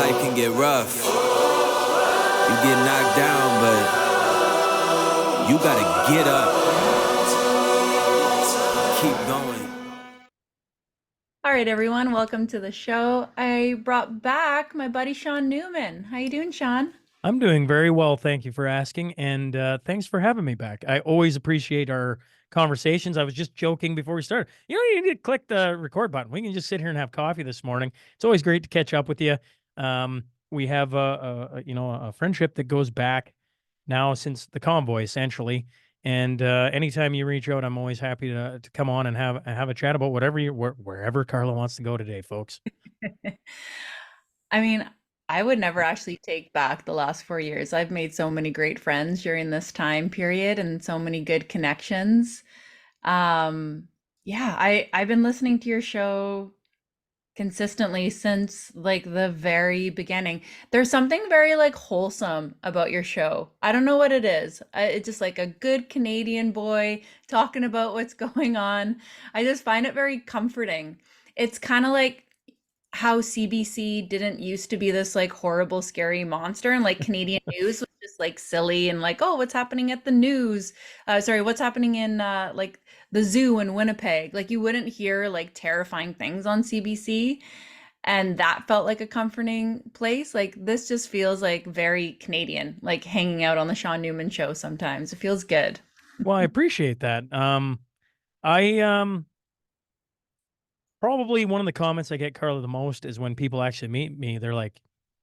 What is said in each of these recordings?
life can get rough. You get knocked down, but you gotta get up. Keep going. All right, everyone, welcome to the show. I brought back my buddy Shaun Newman. How you doing, Shaun? I'm doing very well. Thank you for asking. And thanks for having me back. I always appreciate our conversations. I was just joking before we started. You need to click the record button. We can just sit here and have coffee this morning. It's always great to catch up with you. We have a friendship that goes back now since the convoy, essentially. And anytime you reach out, I'm always happy to come on and have a chat about wherever Carla wants to go today, folks. I mean, I would never actually take back the last 4 years. I've made so many great friends during this time period and so many good connections. Yeah, I've been listening to your show consistently since like the very beginning. There's something very like wholesome about your show. I don't know what it is. It's just like a good Canadian boy talking about what's going on. I just find it very comforting. It's kind of like how CBC didn't used to be this like horrible, scary monster, and like Canadian news was just like silly and like, oh, what's happening at the news? Sorry, what's happening in like the zoo in Winnipeg? Like you wouldn't hear like terrifying things on CBC, and that felt like a comforting place. Like this just feels like very Canadian, like hanging out on the Shaun Newman show sometimes. It feels good. Well, I appreciate that. I Probably one of the comments I get, Carla, the most is when people actually meet me. They're like,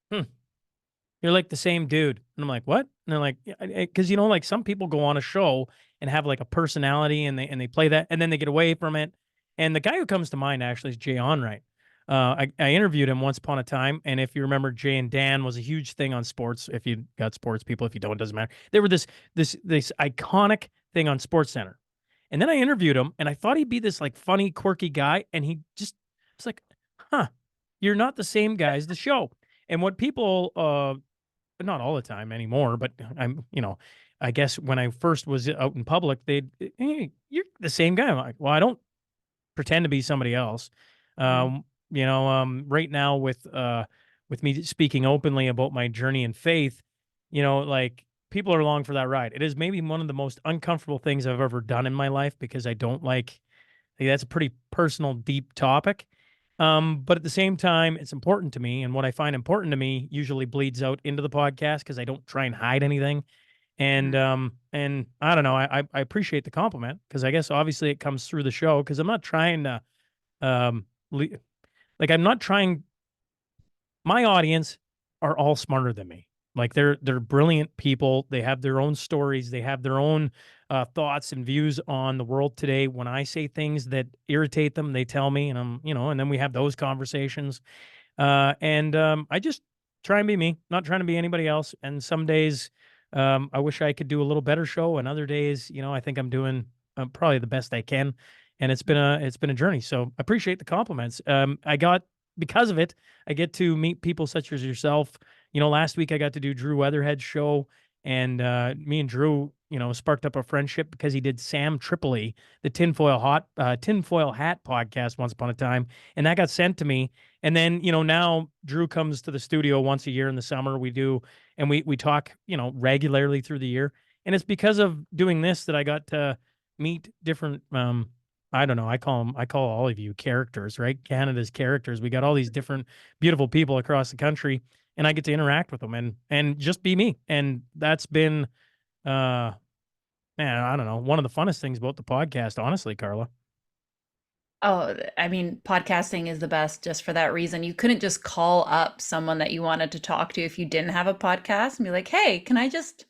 you're like the same dude. And I'm like, what? And they're like, because, like some people go on a show and have like a personality and they play that and then they get away from it. And the guy who comes to mind actually is Jay Onright. I interviewed him once upon a time. And if you remember, Jay and Dan was a huge thing on sports. If you got sports people, if you don't, it doesn't matter. They were this iconic thing on Sports Center. And then I interviewed him and I thought he'd be this like funny, quirky guy. And he just was like, you're not the same guy as the show. And what people, not all the time anymore, but I guess when I first was out in public, hey, you're the same guy. I'm like, well, I don't pretend to be somebody else. Right now with me speaking openly about my journey in faith, like people are along for that ride. It is maybe one of the most uncomfortable things I've ever done in my life because I don't like that's a pretty personal, deep topic. But at the same time, it's important to me. And what I find important to me usually bleeds out into the podcast because I don't try and hide anything. And I don't know, I appreciate the compliment because I guess obviously it comes through the show because I'm not trying to I'm not trying. My audience are all smarter than me. Like they're brilliant people. They have their own stories. They have their own thoughts and views on the world today. When I say things that irritate them, they tell me, and and then we have those conversations. I just try and be me, not trying to be anybody else. And some days, I wish I could do a little better show, and other days, I think I'm doing probably the best I can. And it's been a journey. So I appreciate the compliments. Because of it, I get to meet people such as yourself. Last week I got to do Drew Weatherhead's show, and me and Drew, sparked up a friendship because he did Sam Tripoli, the tinfoil hat podcast once upon a time, and that got sent to me. And then, now Drew comes to the studio once a year in the summer. We do, and we talk, regularly through the year. And it's because of doing this that I got to meet different, I don't know. I call all of you characters, right? Canada's characters. We got all these different beautiful people across the country, and I get to interact with them and just be me. And that's been, man, I don't know, one of the funnest things about the podcast, honestly, Carla. Oh, I mean, podcasting is the best just for that reason. You couldn't just call up someone that you wanted to talk to if you didn't have a podcast and be like, hey, can I just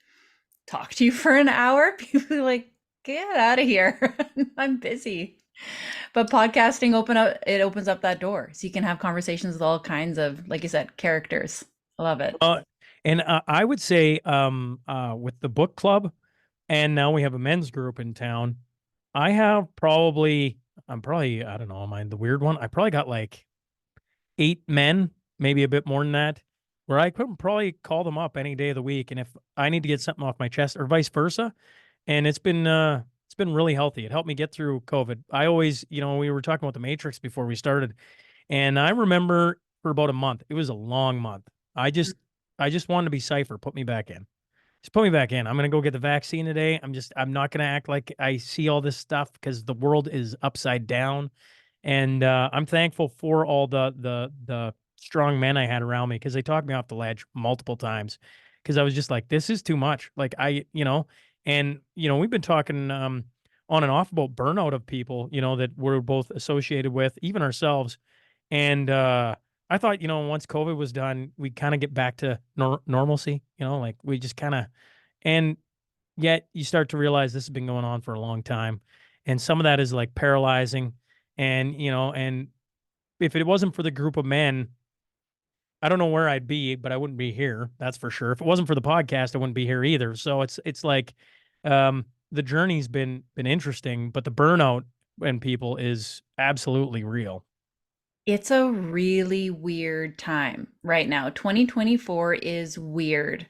talk to you for an hour? People are like, get out of here. I'm busy. But podcasting opens up that door. So you can have conversations with all kinds of, like you said, characters. I love it. And I would say with the book club, and now we have a men's group in town, I'm probably, I don't know, am I the weird one? I probably got like 8 men, maybe a bit more than that, where I could probably call them up any day of the week. And if I need to get something off my chest or vice versa, and it's been really healthy. It helped me get through COVID. I always, we were talking about the Matrix before we started, and I remember for about a month, it was a long month. I just wanted to be Cypher. Put me back in. Just put me back in. I'm gonna go get the vaccine today. I'm not gonna act like I see all this stuff because the world is upside down. And I'm thankful for all the strong men I had around me because they talked me off the ledge multiple times because I was just like, this is too much. Like and we've been talking on and off about burnout of people, that we're both associated with, even ourselves. And I thought, once COVID was done, we kind of get back to normalcy, like we just kind of, and yet you start to realize this has been going on for a long time. And some of that is like paralyzing. And, and if it wasn't for the group of men, I don't know where I'd be, but I wouldn't be here. That's for sure. If it wasn't for the podcast, I wouldn't be here either. So it's like, the journey's been interesting, but the burnout in people is absolutely real. It's a really weird time right now. 2024 is weird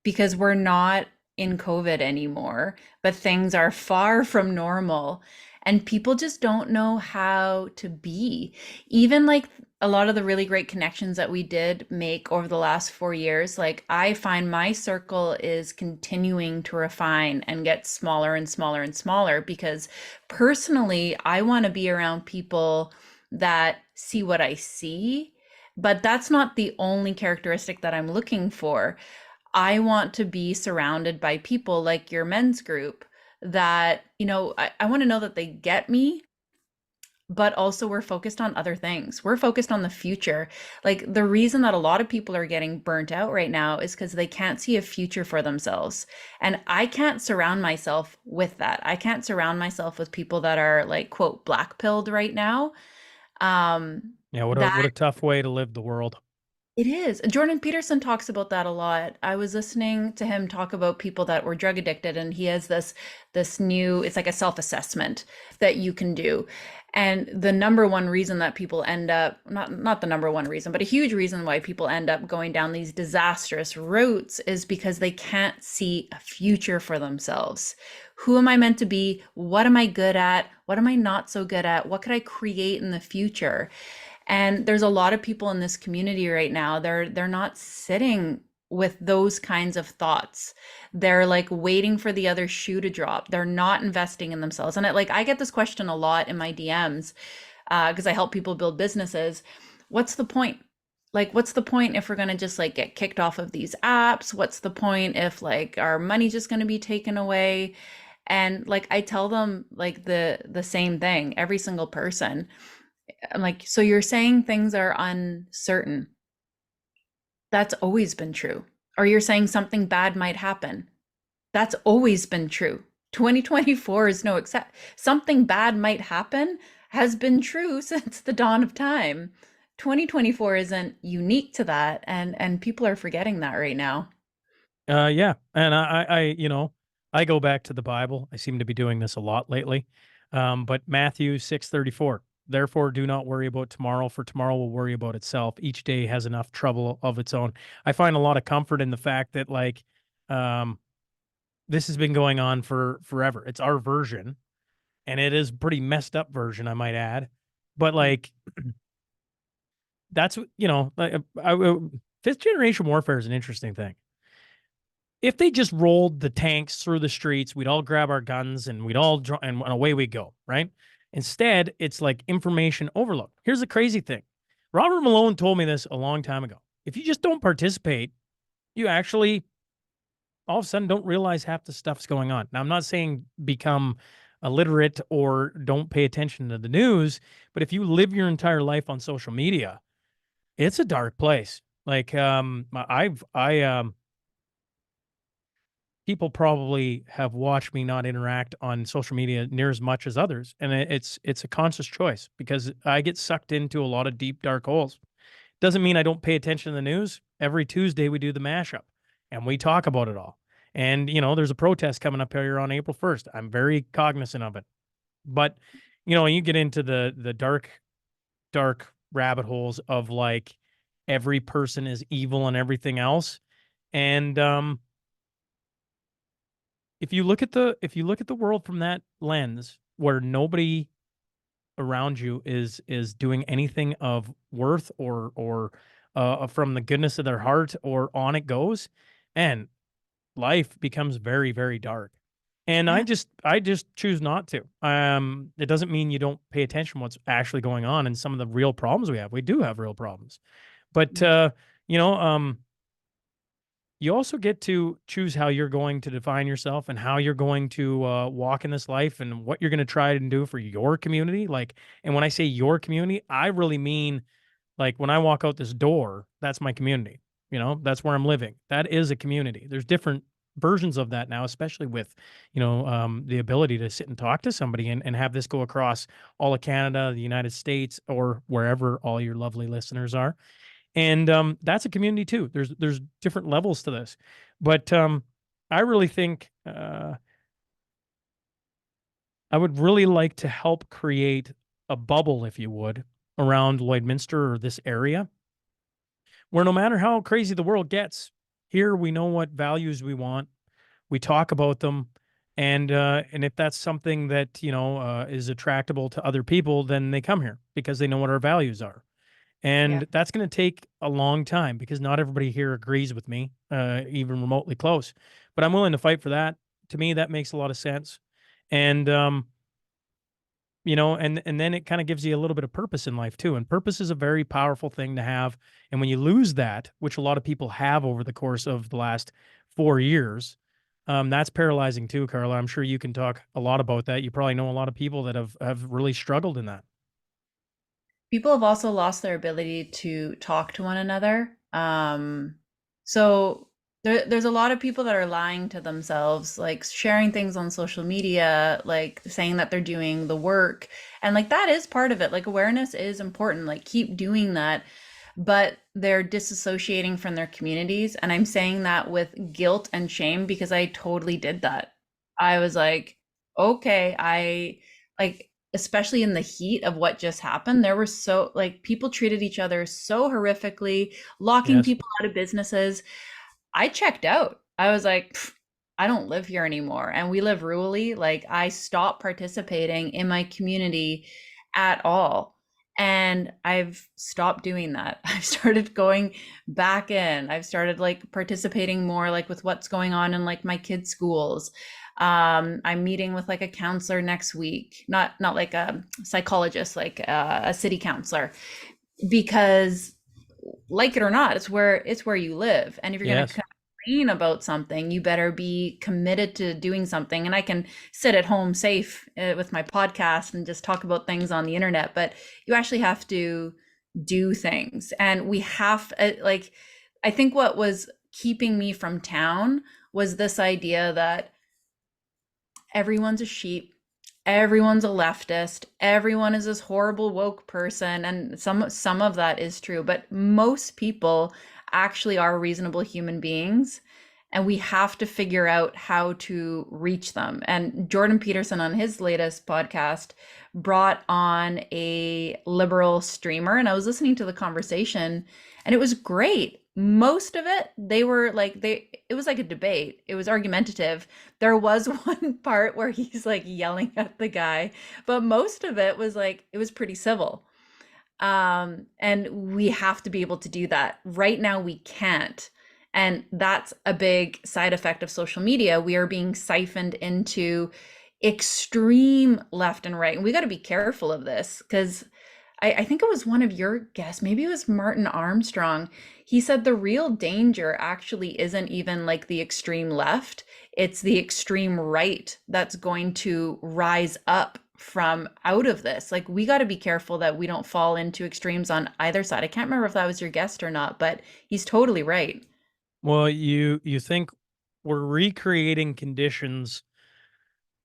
because we're not in COVID anymore, but things are far from normal and people just don't know how to be. Even like a lot of the really great connections that we did make over the last 4 years, like I find my circle is continuing to refine and get smaller and smaller and smaller because personally, I want to be around people that see what I see, but that's not the only characteristic that I'm looking for. I want to be surrounded by people like your men's group that, I want to know that they get me, but also we're focused on other things. We're focused on the future. Like the reason that a lot of people are getting burnt out right now is because they can't see a future for themselves. And I can't surround myself with that. I can't surround myself with people that are like, quote, black pilled right now. Yeah, what That a tough way to live the world. it is. Jordan Peterson talks about that a lot. I was listening to him talk about people that were drug addicted, and he has this new, it's like a self-assessment that you can do. And the number one reason that people end up, not the number one reason, but a huge reason why people end up going down these disastrous routes is because they can't see a future for themselves. Who am I meant to be? What am I good at? What am I not so good at? What could I create in the future? And there's a lot of people in this community right now. They're not sitting with those kinds of thoughts. They're like waiting for the other shoe to drop. They're not investing in themselves. And I get this question a lot in my DMs because I help people build businesses. What's the point? Like, what's the point if we're going to just like get kicked off of these apps? What's the point if like our money's just going to be taken away? And like I tell them like the same thing, every single person. I'm like, so you're saying things are uncertain. That's always been true. Or you're saying something bad might happen. That's always been true. 2024 is no except. Something bad might happen has been true since the dawn of time. 2024 isn't unique to that, and people are forgetting that right now. Yeah, and I go back to the Bible. I seem to be doing this a lot lately. But Matthew 6:34. Therefore, do not worry about tomorrow, for tomorrow will worry about itself. Each day has enough trouble of its own. I find a lot of comfort in the fact that this has been going on for forever. It's our version, and it is a pretty messed up version, I might add. But like, that's fifth generation warfare is an interesting thing. If they just rolled the tanks through the streets, we'd all grab our guns and we'd all and away we go, right? Instead, it's like information overload. Here's the crazy thing. Robert Malone told me this a long time ago. If you just don't participate, you actually all of a sudden don't realize half the stuff's going on. Now, I'm not saying become illiterate or don't pay attention to the news, but if you live your entire life on social media, it's a dark place. Like people probably have watched me not interact on social media near as much as others, and it's a conscious choice because I get sucked into a lot of deep dark holes. Doesn't mean I don't pay attention to the news. Every Tuesday we do the mashup and we talk about it all. And there's a protest coming up here on April 1st. I'm very cognizant of it. But you get into the dark rabbit holes of like every person is evil and everything else. And if you look at the world from that lens, where nobody around you is doing anything of worth or from the goodness of their heart or on it goes, and life becomes very, very dark. And Yeah. I just choose not to. It doesn't mean you don't pay attention to what's actually going on and some of the real problems we have. We do have real problems. But you know, you also get to choose how you're going to define yourself and how you're going to walk in this life and what you're going to try and do for your community. Like, and when I say your community, I really mean like when I walk out this door, that's my community. You know, that's where I'm living. That is a community. There's different versions of that now, especially with, the ability to sit and talk to somebody and have this go across all of Canada, the United States, or wherever all your lovely listeners are. And that's a community too. There's different levels to this, but I really think I would really like to help create a bubble, if you would, around Lloydminster or this area, where no matter how crazy the world gets, here we know what values we want. We talk about them, and if that's something that is attractable to other people, then they come here because they know what our values are. Yeah. And that's going to take a long time because not everybody here agrees with me, even remotely close. But I'm willing to fight for that. To me, that makes a lot of sense. And and then it kind of gives you a little bit of purpose in life too. And purpose is a very powerful thing to have. And when you lose that, which a lot of people have over the course of the last 4 years, that's paralyzing too, Carla. I'm sure you can talk a lot about that. You probably know a lot of people that have really struggled in that. People have also lost their ability to talk to one another. So there's a lot of people that are lying to themselves, like sharing things on social media, like saying that they're doing the work. And like that is part of it. Like awareness is important. Like keep doing that. But they're disassociating from their communities. And I'm saying that with guilt and shame because I totally did that. I was like, okay, I like especially in the heat of what just happened, there were so like people treated each other so horrifically, locking Yes. people out of businesses. I checked out. I was like, I don't live here anymore. And we live rurally. Like I stopped participating in my community at all. And I've stopped doing that. I've started going back in. I've started like participating more like with what's going on in like my kids' schools. I'm meeting with like a counselor next week, not like a psychologist, like a city counselor, because like it or not, it's where you live. And if you're going to Yes. complain about something, you better be committed to doing something. And I can sit at home safe with my podcast and just talk about things on the internet, but you actually have to do things. And we have like, I think what was keeping me from town was this idea that everyone's a sheep, everyone's a leftist, everyone is this horrible woke person, and some of that is true, but most people actually are reasonable human beings, and we have to figure out how to reach them. And Jordan Peterson on his latest podcast brought on a liberal streamer, and I was listening to the conversation and it was great. Most of it, they were like it was like a debate. It was argumentative. There was one part where he's like yelling at the guy, but most of it was like it was pretty civil. And we have to be able to do that. Right now we can't. And that's a big side effect of social media. We are being siphoned into extreme left and right. And we got to be careful of this because I think it was one of your guests, maybe it was Martin Armstrong. He said the real danger actually isn't even like the extreme left, it's the extreme right that's going to rise up from out of this. Like we got to be careful that we don't fall into extremes on either side. I can't remember if that was your guest or not, but he's totally right. Well, you think we're recreating conditions.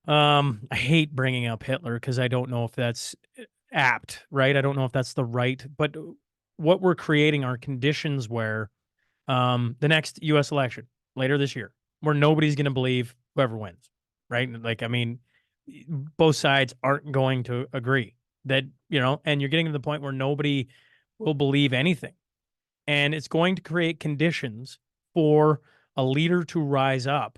I hate bringing up Hitler because I don't know if that's apt, right? I don't know if that's the right, but what we're creating are conditions where the next US election later this year, where nobody's going to believe whoever wins, right? Like, I mean, both sides aren't going to agree that, and you're getting to the point where nobody will believe anything. And it's going to create conditions for a leader to rise up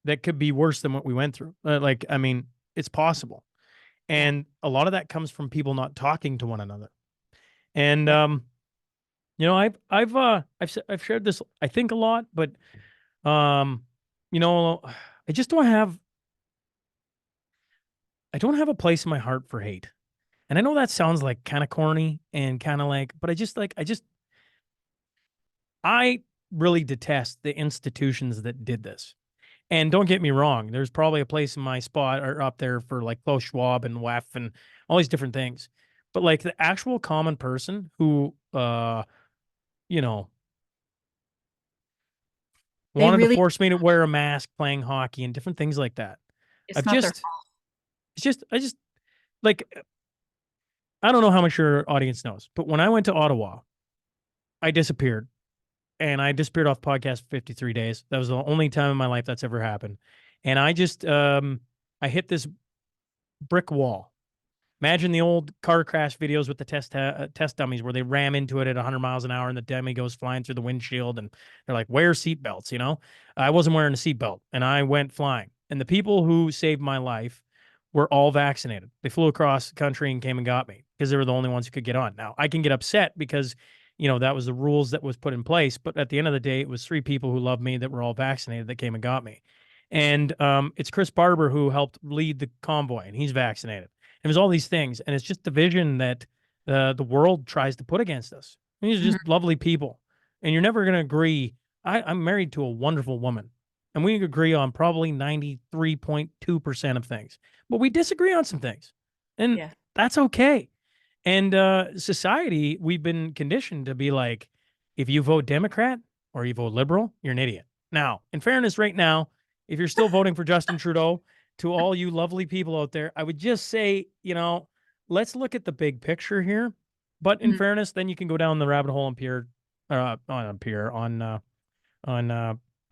that could be worse than what we went through. Like, I mean, it's possible. Yeah. And a lot of that comes from people not talking to one another. And Yeah. You know, I've shared this, I think, a lot, but um, you know, I just I don't have a place in my heart for hate. And I know that sounds like kind of corny and kind of like, but I really detest the institutions that did this. And don't get me wrong, there's probably a place in my spot or up there for like Klaus Schwab and WEF and all these different things. But like the actual common person who you know, They wanted to really, force me to wear a mask playing hockey and different things like that. it's I've not their just I just like I don't know how much your audience knows, but when I went to Ottawa, I disappeared and I disappeared off podcast for 53 days. That was the only time in my life that's ever happened. And I hit this brick wall. Imagine the old car crash videos with the test dummies where they ram into it at 100 miles an hour and the dummy goes flying through the windshield and they're like, wear seatbelts, you know? I wasn't wearing a seatbelt and I went flying. And the people who saved my life were all vaccinated. They flew across the country and came and got me because they were the only ones who could get on. Now, I can get upset because, you know, that was the rules that was put in place. But at the end of the day, it was 3 people who loved me that were all vaccinated that came and got me. And it's Chris Barber who helped lead the convoy and he's vaccinated. It was all these things, and it's just the vision that the world tries to put against us. These are Mhm. just lovely people, and you're never going to agree. I'm married to a wonderful woman, and we agree on probably 93.2% of things, but we disagree on some things, and Yeah. that's okay. And society, we've been conditioned to be like, if you vote Democrat or you vote liberal, you're an idiot. Now, in fairness, right now, if you're still voting for Justin Trudeau, to all you lovely people out there, I would just say, you know, let's look at the big picture here. But in Mhm. fairness, then you can go down the rabbit hole on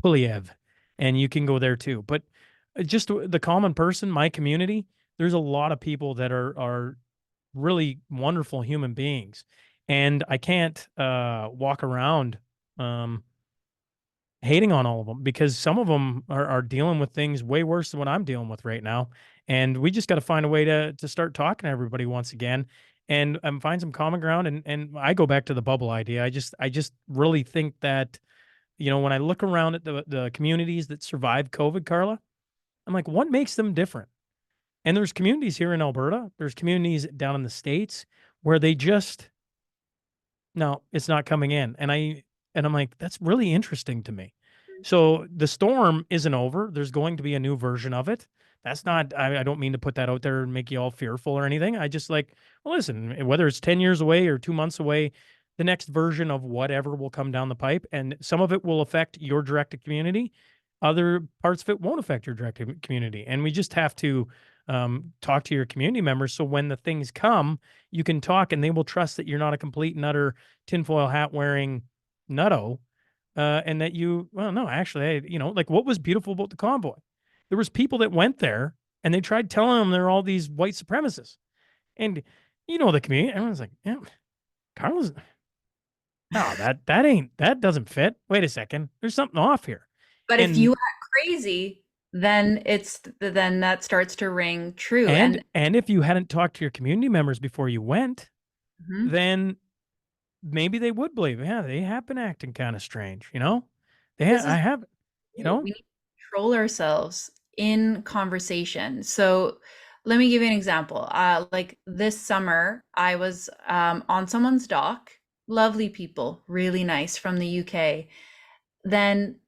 Puliev, and you can go there too. But just the common person, my community, there's a lot of people that are really wonderful human beings, and I can't walk around um, hating on all of them because some of them are dealing with things way worse than what I'm dealing with right now. And we just got to find a way to start talking to everybody once again and find some common ground. And I go back to the bubble idea. I just really think that, you know, when I look around at the communities that survived COVID, Carla, I'm like, what makes them different? And there's communities here in Alberta, there's communities down in the States where they just no, it's not coming in. And I'm like, that's really interesting to me. So the storm isn't over. There's going to be a new version of it. That's not I don't mean to put that out there and make you all fearful or anything. I just like, well, listen, whether it's 10 years away or 2 months away, the next version of whatever will come down the pipe. And some of it will affect your direct community. Other parts of it won't affect your direct community. And we just have to talk to your community members. So when the things come, you can talk and they will trust that you're not a complete and utter tinfoil hat wearing nutto, and that you, well, no, actually, you know, like what was beautiful about the convoy? There was people that went there and they tried telling them they're all these white supremacists, and you know the community. Everyone's like, yeah, Carlos, no, that doesn't fit. Wait a second, there's something off here, But if you and act crazy, then that starts to ring true. and if you hadn't talked to your community members before you went, Mhm. then maybe they would believe, yeah, they have been acting kind of strange, you know? This I is have, you we know? need to control ourselves in conversation. So let me give you an example. Like this summer, I was on someone's dock. Lovely people, really nice from the UK. Then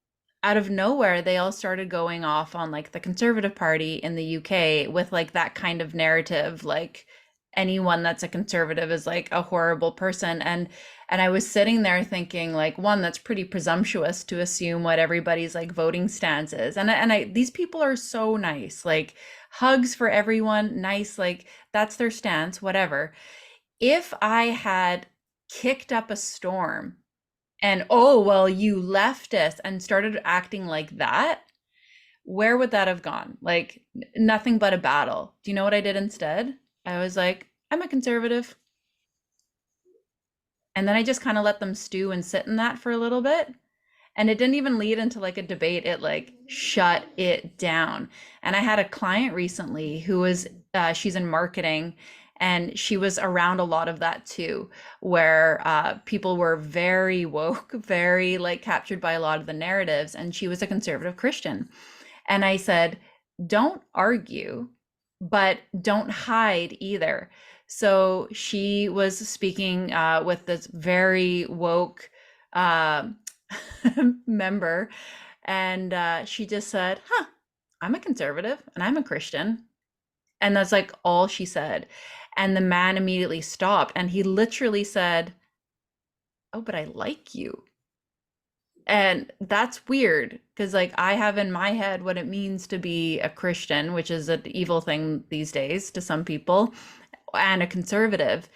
out of nowhere, they all started going off on like the Conservative Party in the UK with like that kind of narrative, like anyone that's a conservative is like a horrible person. And I was sitting there thinking like, one, that's pretty presumptuous to assume what everybody's like voting stance is. And I these people are so nice, like hugs for everyone, nice, like that's their stance, whatever. If I had kicked up a storm and oh, well, you left us and started acting like that, where would that have gone? Like nothing but a battle. Do you know what I did instead? I was like, I'm a conservative. And then I just kind of let them stew and sit in that for a little bit. And it didn't even lead into like a debate. It like shut it down. And I had a client recently who was, she's in marketing And she was around a lot of that too, where people were very woke, very like captured by a lot of the narratives. And she was a conservative Christian. And I said, don't argue, but don't hide either. So she was speaking with this very woke uh, member, and she just said, huh, I'm a conservative and I'm a Christian. And that's like all she said. And the man immediately stopped and he literally said, oh, but I like you. And that's weird because, like, I have in my head what it means to be a Christian, which is an evil thing these days to some people, and a conservative.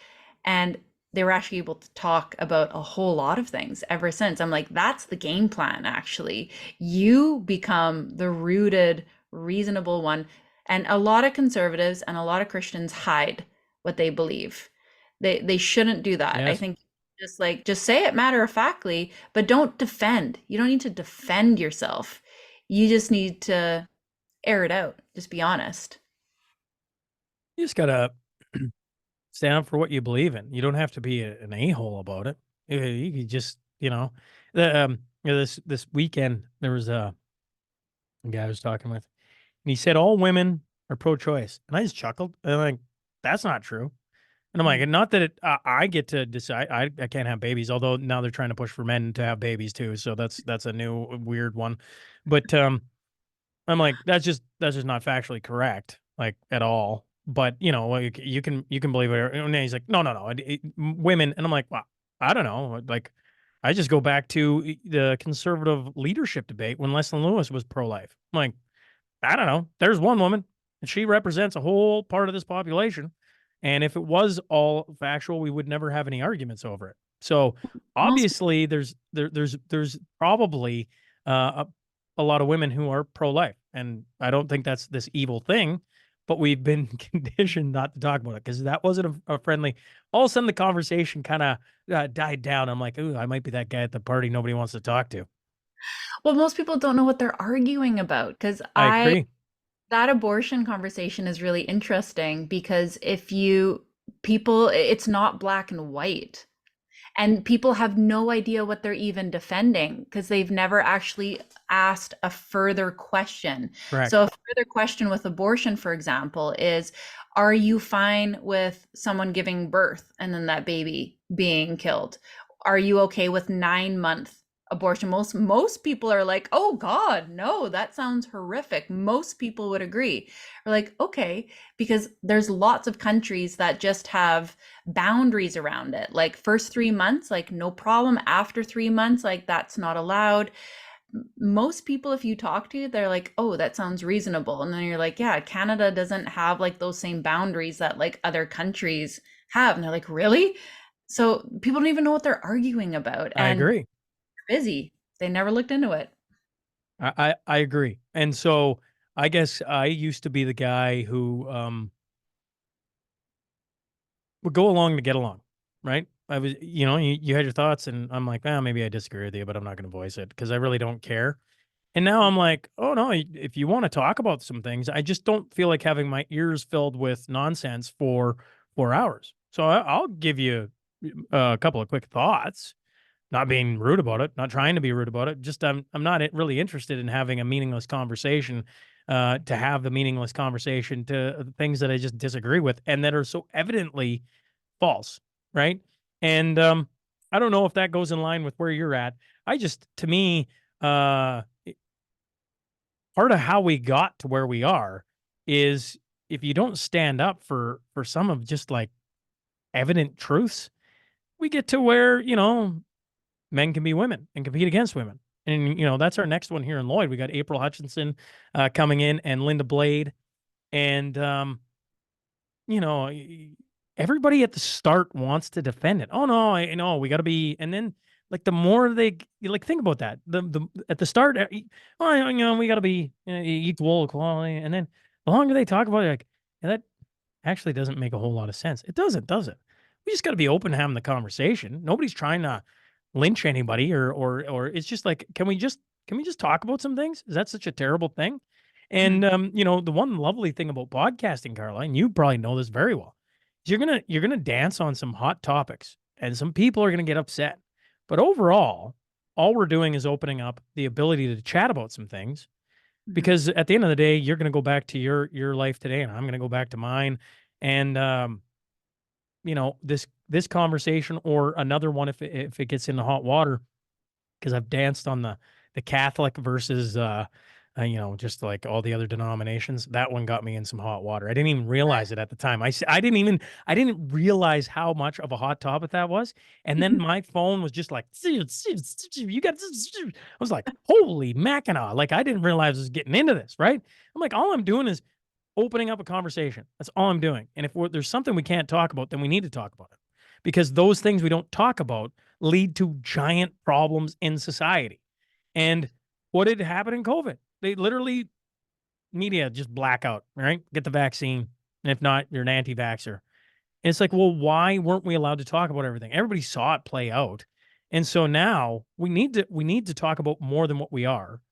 And they were actually able to talk about a whole lot of things ever since. I'm like, that's the game plan, actually. You become the rooted, reasonable one. And a lot of conservatives and a lot of Christians hide what they believe. They shouldn't do that. I Yes. think just say it matter of factly, but don't defend. You don't need to defend yourself. You just need to air it out. Just be honest. You just gotta stand up for what you believe in. You don't have to be an a-hole about it. You could just, this weekend there was a guy I was talking with, and he said all women are pro-choice, and I just chuckled. And I'm like, that's not true. And I'm like, and not that I get to decide. I can't have babies, although now they're trying to push for men to have babies too. So that's a new weird one. But I'm like, that's just not factually correct, like at all. But like, you can believe it. And then he's like, no, women. And I'm like, well, I don't know. Like, I just go back to the conservative leadership debate when Leslie Lewis was pro-life. I'm like, I don't know. There's one woman, and she represents a whole part of this population. And if it was all factual, we would never have any arguments over it. So Most obviously, there's probably a lot of women who are pro-life, and I don't think that's this evil thing. But we've been conditioned not to talk about it because that wasn't a friendly. All of a sudden, the conversation kind of died down. I'm like, ooh, I might be that guy at the party nobody wants to talk to. well, most people don't know what they're arguing about because I I agree. that abortion conversation is really interesting because if you people, it's not black and white. And people have no idea what they're even defending because they've never actually asked a further question. Correct. So, a further question with abortion, for example, is are you fine with someone giving birth and then that baby being killed? Are you okay with 9 month abortion? Most people are like, oh God, no, that sounds horrific. Most people would agree. We're like, okay, because there's lots of countries that just have boundaries around it. Like first 3 months, like no problem. After 3 months, like that's not allowed. Most people, if you talk to, they're like, oh, that sounds reasonable. And then you're like, yeah, Canada doesn't have like those same boundaries that like other countries have. And they're like, really? So people don't even know what they're arguing about. I And agree. they're busy. They never looked into it. I agree. And so I guess I used to be the guy who would go along to get along, right? I was, you had your thoughts, and I'm like, well, maybe I disagree with you, but I'm not going to voice it because I really don't care. And now I'm like, oh no, if you want to talk about some things, I just don't feel like having my ears filled with nonsense for 4 hours. So I'll give you a couple of quick thoughts. Not being rude about it, not trying to be rude about it. Just I'm not really interested in having a meaningless conversation. To have the meaningless conversation to things that I just disagree with and that are so evidently false, right? And I don't know if that goes in line with where you're at. To me, part of how we got to where we are is if you don't stand up for some of just like evident truths, we get to where men can be women and compete against women. And, that's our next one here in Lloyd. We got April Hutchinson coming in and Linda Blade. And, you know, everybody at the start wants to defend it. Oh, no, I know we got to be. And then, like, the more like, think about that. The At the start, oh, we got to be equal, equality. And then the longer they talk about it, like, yeah, that actually doesn't make a whole lot of sense. It doesn't, does it? We just got to be open to having the conversation. Nobody's trying to lynch anybody or it's just like, can we just talk about some things? Is that such a terrible thing? Mhm. And the one lovely thing about podcasting, Carla, and you probably know this very well, You're gonna dance on some hot topics, and some people are gonna get upset. But overall, all we're doing is opening up the ability to chat about some things, Mhm. because at the end of the day, you're gonna go back to your life today, and I'm gonna go back to mine. And this conversation or another one, if it gets into hot water, because I've danced on the Catholic versus just like all the other denominations. That one got me in some hot water. I didn't even realize it at the time. I didn't realize how much of a hot topic that was. And then my phone was just like, you got. I was like, holy Mackinaw! Like I didn't realize I was getting into this. Right? I'm like, all I'm doing is opening up a conversation. That's all I'm doing. And if there's something we can't talk about, then we need to talk about it, because those things we don't talk about lead to giant problems in society. And what did happen in COVID? They literally, media just blackout, right? Get the vaccine. And if not, you're an anti-vaxxer. And it's like, well, why weren't we allowed to talk about everything? Everybody saw it play out. And so now we need to talk about more than what we are.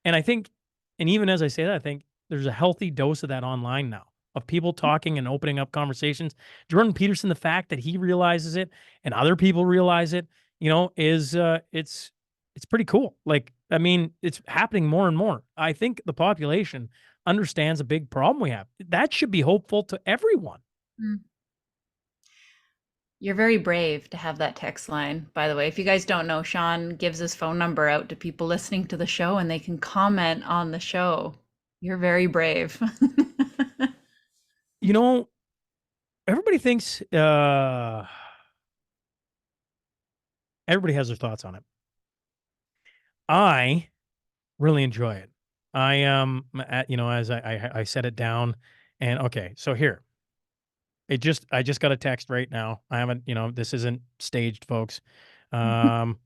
And I think, and even as I say that, I think there's a healthy dose of that online now, of people talking and opening up conversations. Jordan Peterson, the fact that he realizes it and other people realize it, is it's pretty cool. Like, I mean, it's happening more and more. I think the population understands a big problem we have. That should be hopeful to everyone. Mm. You're very brave to have that text line, by the way. If you guys don't know, Shaun gives his phone number out to people listening to the show and they can comment on the show. You're very brave. You know, everybody thinks everybody has their thoughts on it. I really enjoy it. As I set it down, and okay, so here, I just got a text right now. I haven't, this isn't staged, folks. Um,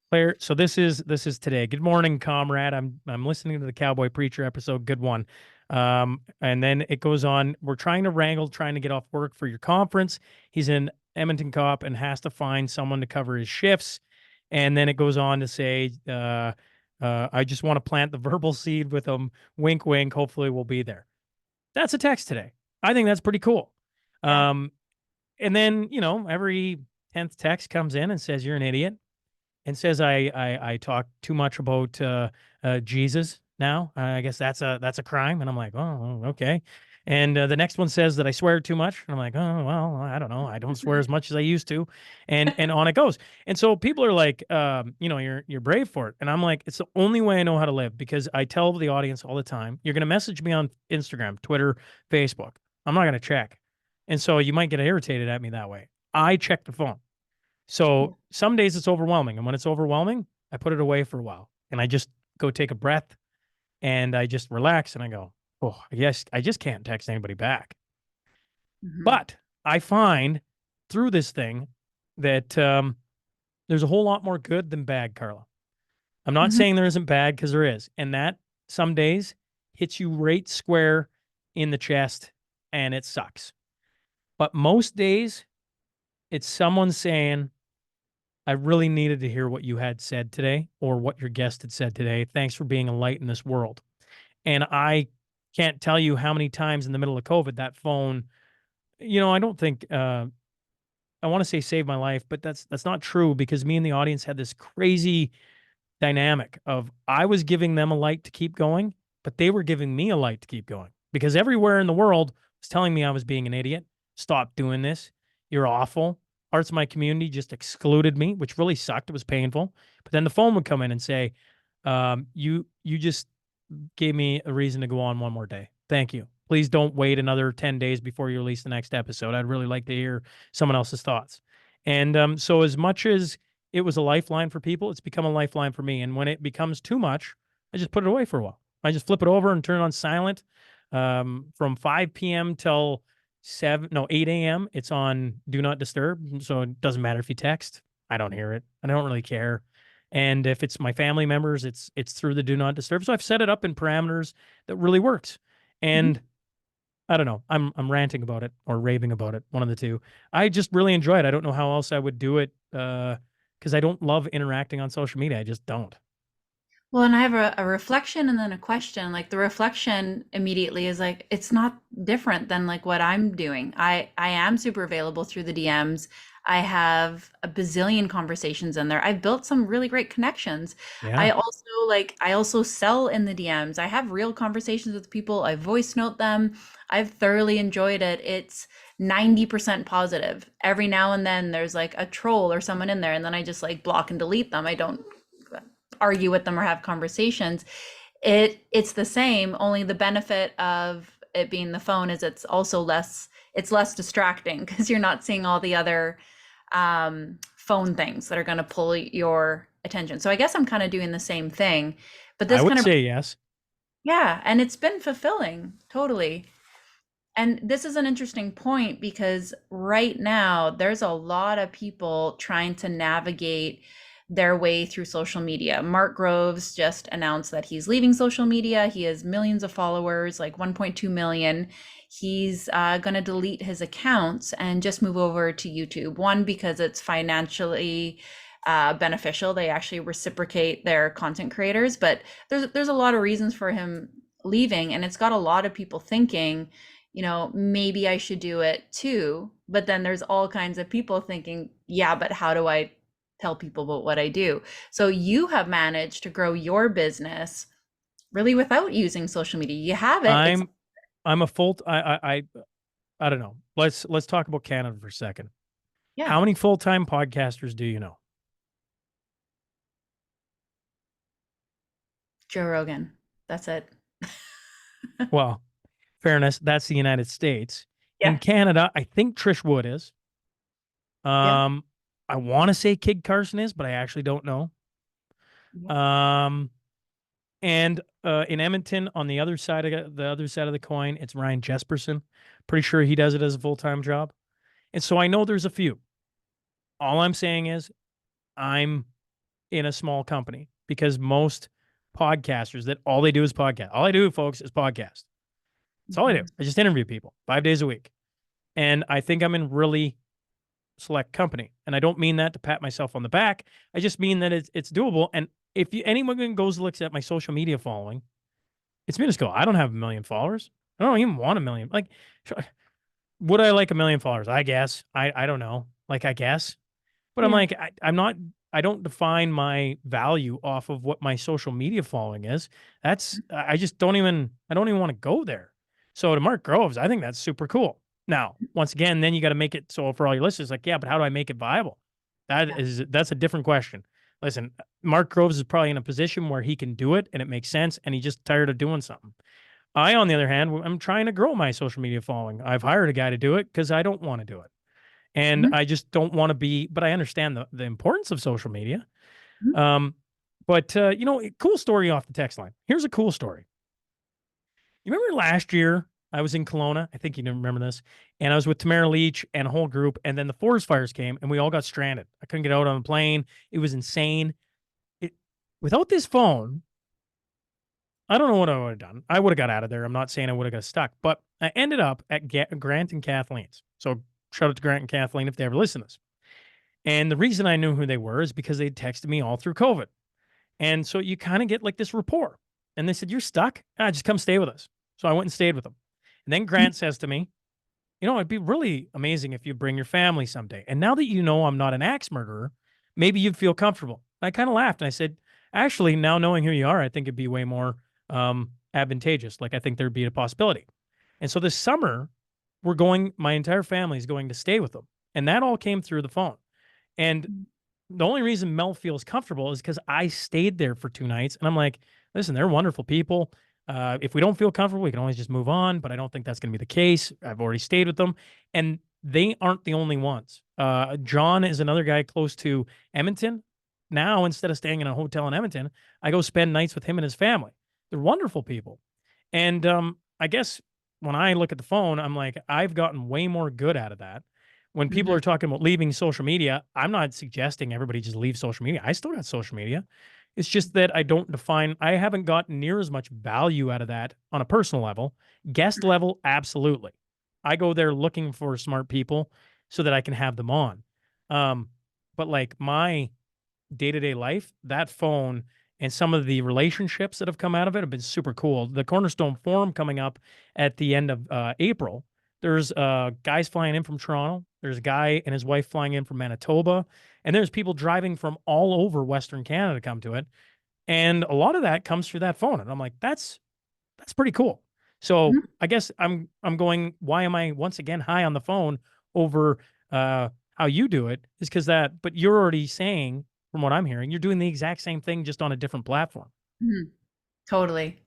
Claire, so this is today. Good morning, comrade. I'm listening to the Cowboy Preacher episode. Good one. And then it goes on. We're trying to wrangle, trying to get off work for your conference. He's in Edmonton Cop and has to find someone to cover his shifts. And then it goes on to say, I just want to plant the verbal seed with him. Wink, wink. Hopefully we'll be there. That's a text today. I think that's pretty cool. Yeah. And then, every 10th text comes in and says, you're an idiot, and says I talk too much about Jesus now. I guess that's a crime. And I'm like, oh, okay. And the next one says that I swear too much. And I'm like, oh, well, I don't know. I don't swear as much as I used to. And on it goes. And so people are like, you're brave for it. And I'm like, it's the only way I know how to live, because I tell the audience all the time, you're going to message me on Instagram, Twitter, Facebook. I'm not going to check. And so you might get irritated at me that way. I check the phone. So some days it's overwhelming. And when it's overwhelming, I put it away for a while and I just go take a breath and I just relax and I go, oh, I guess I just can't text anybody back. Mhm. But I find through this thing that there's a whole lot more good than bad, Carla. I'm not Mhm. saying there isn't bad, because there is. And that some days hits you right square in the chest and it sucks. But most days it's someone saying, I really needed to hear what you had said today, or what your guest had said today. Thanks for being a light in this world. And I can't tell you how many times in the middle of COVID that phone, I don't think I want to say saved my life, but that's not true, because me and the audience had this crazy dynamic of I was giving them a light to keep going, but they were giving me a light to keep going, because everywhere in the world was telling me I was being an idiot. Stop doing this. You're awful. Parts of my community just excluded me, which really sucked. It was painful. But then the phone would come in and say, you just gave me a reason to go on one more day. Thank you. Please don't wait another 10 days before you release the next episode. I'd really like to hear someone else's thoughts. And so as much as it was a lifeline for people, it's become a lifeline for me. And when it becomes too much, I just put it away for a while. I just flip it over and turn it on silent. From 5 p.m. till 8 a.m. It's on do not disturb. So it doesn't matter if you text. I don't hear it. I don't really care. And if it's my family members, it's through the do not disturb. So I've set it up in parameters that really works. And I don't know. I'm ranting about it or raving about it, one of the two. I just really enjoy it. I don't know how else I would do it, because I don't love interacting on social media. I just don't. Well, and I have a reflection and then a question. Like the reflection immediately is like, it's not different than like what I'm doing. I am super available through the DMs. I have a bazillion conversations in there. I've built some really great connections. Yeah. I also sell in the DMs. I have real conversations with people. I voice note them. I've thoroughly enjoyed it. It's 90% positive. Every now and then there's like a troll or someone in there, and then I just like block and delete them. I don't argue with them or have conversations. It's the same, only the benefit of it being the phone is it's less distracting because you're not seeing all the other phone things that are going to pull your attention. So I guess I'm kind of doing the same thing, but I this would kind of, say yes. yeah, and it's been fulfilling, totally. And this is an interesting point because right now there's a lot of people trying to navigate their way through social media. Mark Groves just announced that he's leaving social media. He has millions of followers, like 1.2 million. He's going to delete his accounts and just move over to YouTube. One, because it's financially beneficial. They actually reciprocate their content creators, but there's a lot of reasons for him leaving, and it's got a lot of people thinking, you know, maybe I should do it too. But then there's all kinds of people thinking, yeah, but how do I tell people about what I do? So you have managed to grow your business really without using social media. You have it. It's I'm a full I don't know. Let's talk about Canada for a second. yeah, How many full-time podcasters do you know? Joe Rogan. That's it. Well, fairness, that's the United States. In Yeah. Canada, I think Trish Wood is. Yeah. Um, I want to say Kid Carson is, but I actually don't know. Yeah. Um, and in Edmonton, on the other side of the coin, it's Ryan Jesperson. Pretty sure he does it as a full-time job. And so I know there's a few. All I'm saying is I'm in a small company because most podcasters that all they do is podcast. All I do, folks, is podcast. That's all I do. Mhm. I just interview people 5 days a week. And I think I'm in really select company. And I don't mean that to pat myself on the back. I just mean that it's doable. And if anyone goes and looks at my social media following, it's minuscule. I don't have a million followers. I don't even want a million. Like, would I like a million followers? I guess. I don't know. Like, I guess. But I'm Yeah. like, I'm not, I don't define my value off of what my social media following is. I just I don't even want to go there. So to Mark Groves, I think that's super cool. Now, once again, then you got to make it so for all your listeners, like, yeah, but how do I make it viable? Yeah. That's a different question. Listen, Mark Groves is probably in a position where he can do it and it makes sense and he's just tired of doing something. I, on the other hand, I'm trying to grow my social media following. I've hired a guy to do it because I don't want to do it. And Mhm. I just don't want to be, but I understand the importance of social media. Mhm. Um, you know, cool story off the text line. Here's a cool story. You remember last year I was in Kelowna? I think you remember this. And I was with Tamara Leach and a whole group. And then the forest fires came and we all got stranded. I couldn't get out on the plane. It was insane. It, without this phone, I don't know what I would have done. I would have got out of there. I'm not saying I would have got stuck, but I ended up at Grant and Kathleen's. So shout out to Grant and Kathleen if they ever listen to this. And the reason I knew who they were is because they texted me all through COVID. And so you kind of get like this rapport. And they said, "You're stuck? Just come stay with us." So I went and stayed with them. And then Grant says to me, "You know, it'd be really amazing if you bring your family someday. And now that you know I'm not an axe murderer, maybe you'd feel comfortable." And I kind of laughed and I said, "Actually, now knowing who you are, I think it'd be way more advantageous. Like I think there'd be a possibility." And so this summer, my entire family is going to stay with them. And that all came through the phone. And the only reason Mel feels comfortable is because I stayed there for 2 nights. And I'm like, listen, they're wonderful people. If we don't feel comfortable, we can always just move on. But I don't think that's going to be the case. I've already stayed with them. And they aren't the only ones. John is another guy close to Edmonton. Now, instead of staying in a hotel in Edmonton, I go spend nights with him and his family. They're wonderful people. And I guess when I look at the phone, I'm like, I've gotten way more good out of that. When people Mhm. are talking about leaving social media, I'm not suggesting everybody just leave social media. I still got social media. It's just that I haven't gotten near as much value out of that on a personal level. Guest level, absolutely. I go there looking for smart people so that I can have them on. But like my day to day life, that phone and some of the relationships that have come out of it have been super cool. The Cornerstone Forum coming up at the end of April. There's guys flying in from Toronto. There's a guy and his wife flying in from Manitoba, and there's people driving from all over Western Canada to come to it. And a lot of that comes through that phone. And I'm like, that's pretty cool. So Mhm. I guess I'm going, why am I once again high on the phone over how you do it? Is because that, but you're already saying, from what I'm hearing, you're doing the exact same thing just on a different platform. Mhm. Totally.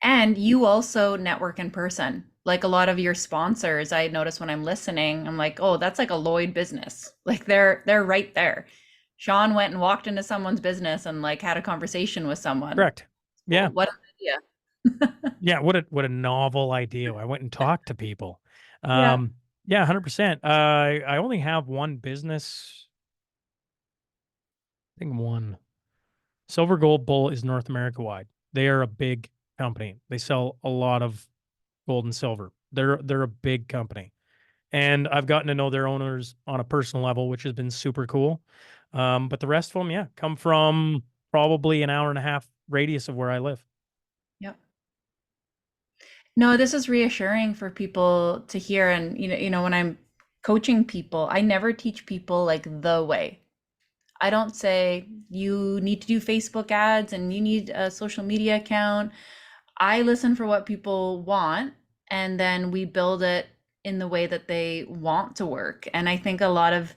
And you also network in person. Like a lot of your sponsors, I notice when I'm listening, I'm like, oh, that's like a Lloyd business. Like they're right there. Shaun went and walked into someone's business and like had a conversation with someone. Correct. Yeah. Well, what an idea. Yeah. What a novel idea. I went and talked to people. Yeah. Yeah, 100%. I only have one business. I think one. Silver Gold Bull is North America wide. They are a big company. They sell a lot of gold and silver. They're a big company. And I've gotten to know their owners on a personal level, which has been super cool. But the rest of them, yeah, come from probably an hour and a half radius of where I live. Yep. No, this is reassuring for people to hear. And when I'm coaching people, I never teach people like the way. I don't say you need to do Facebook ads and you need a social media account. I listen for what people want, and then we build it in the way that they want to work. And I think a lot of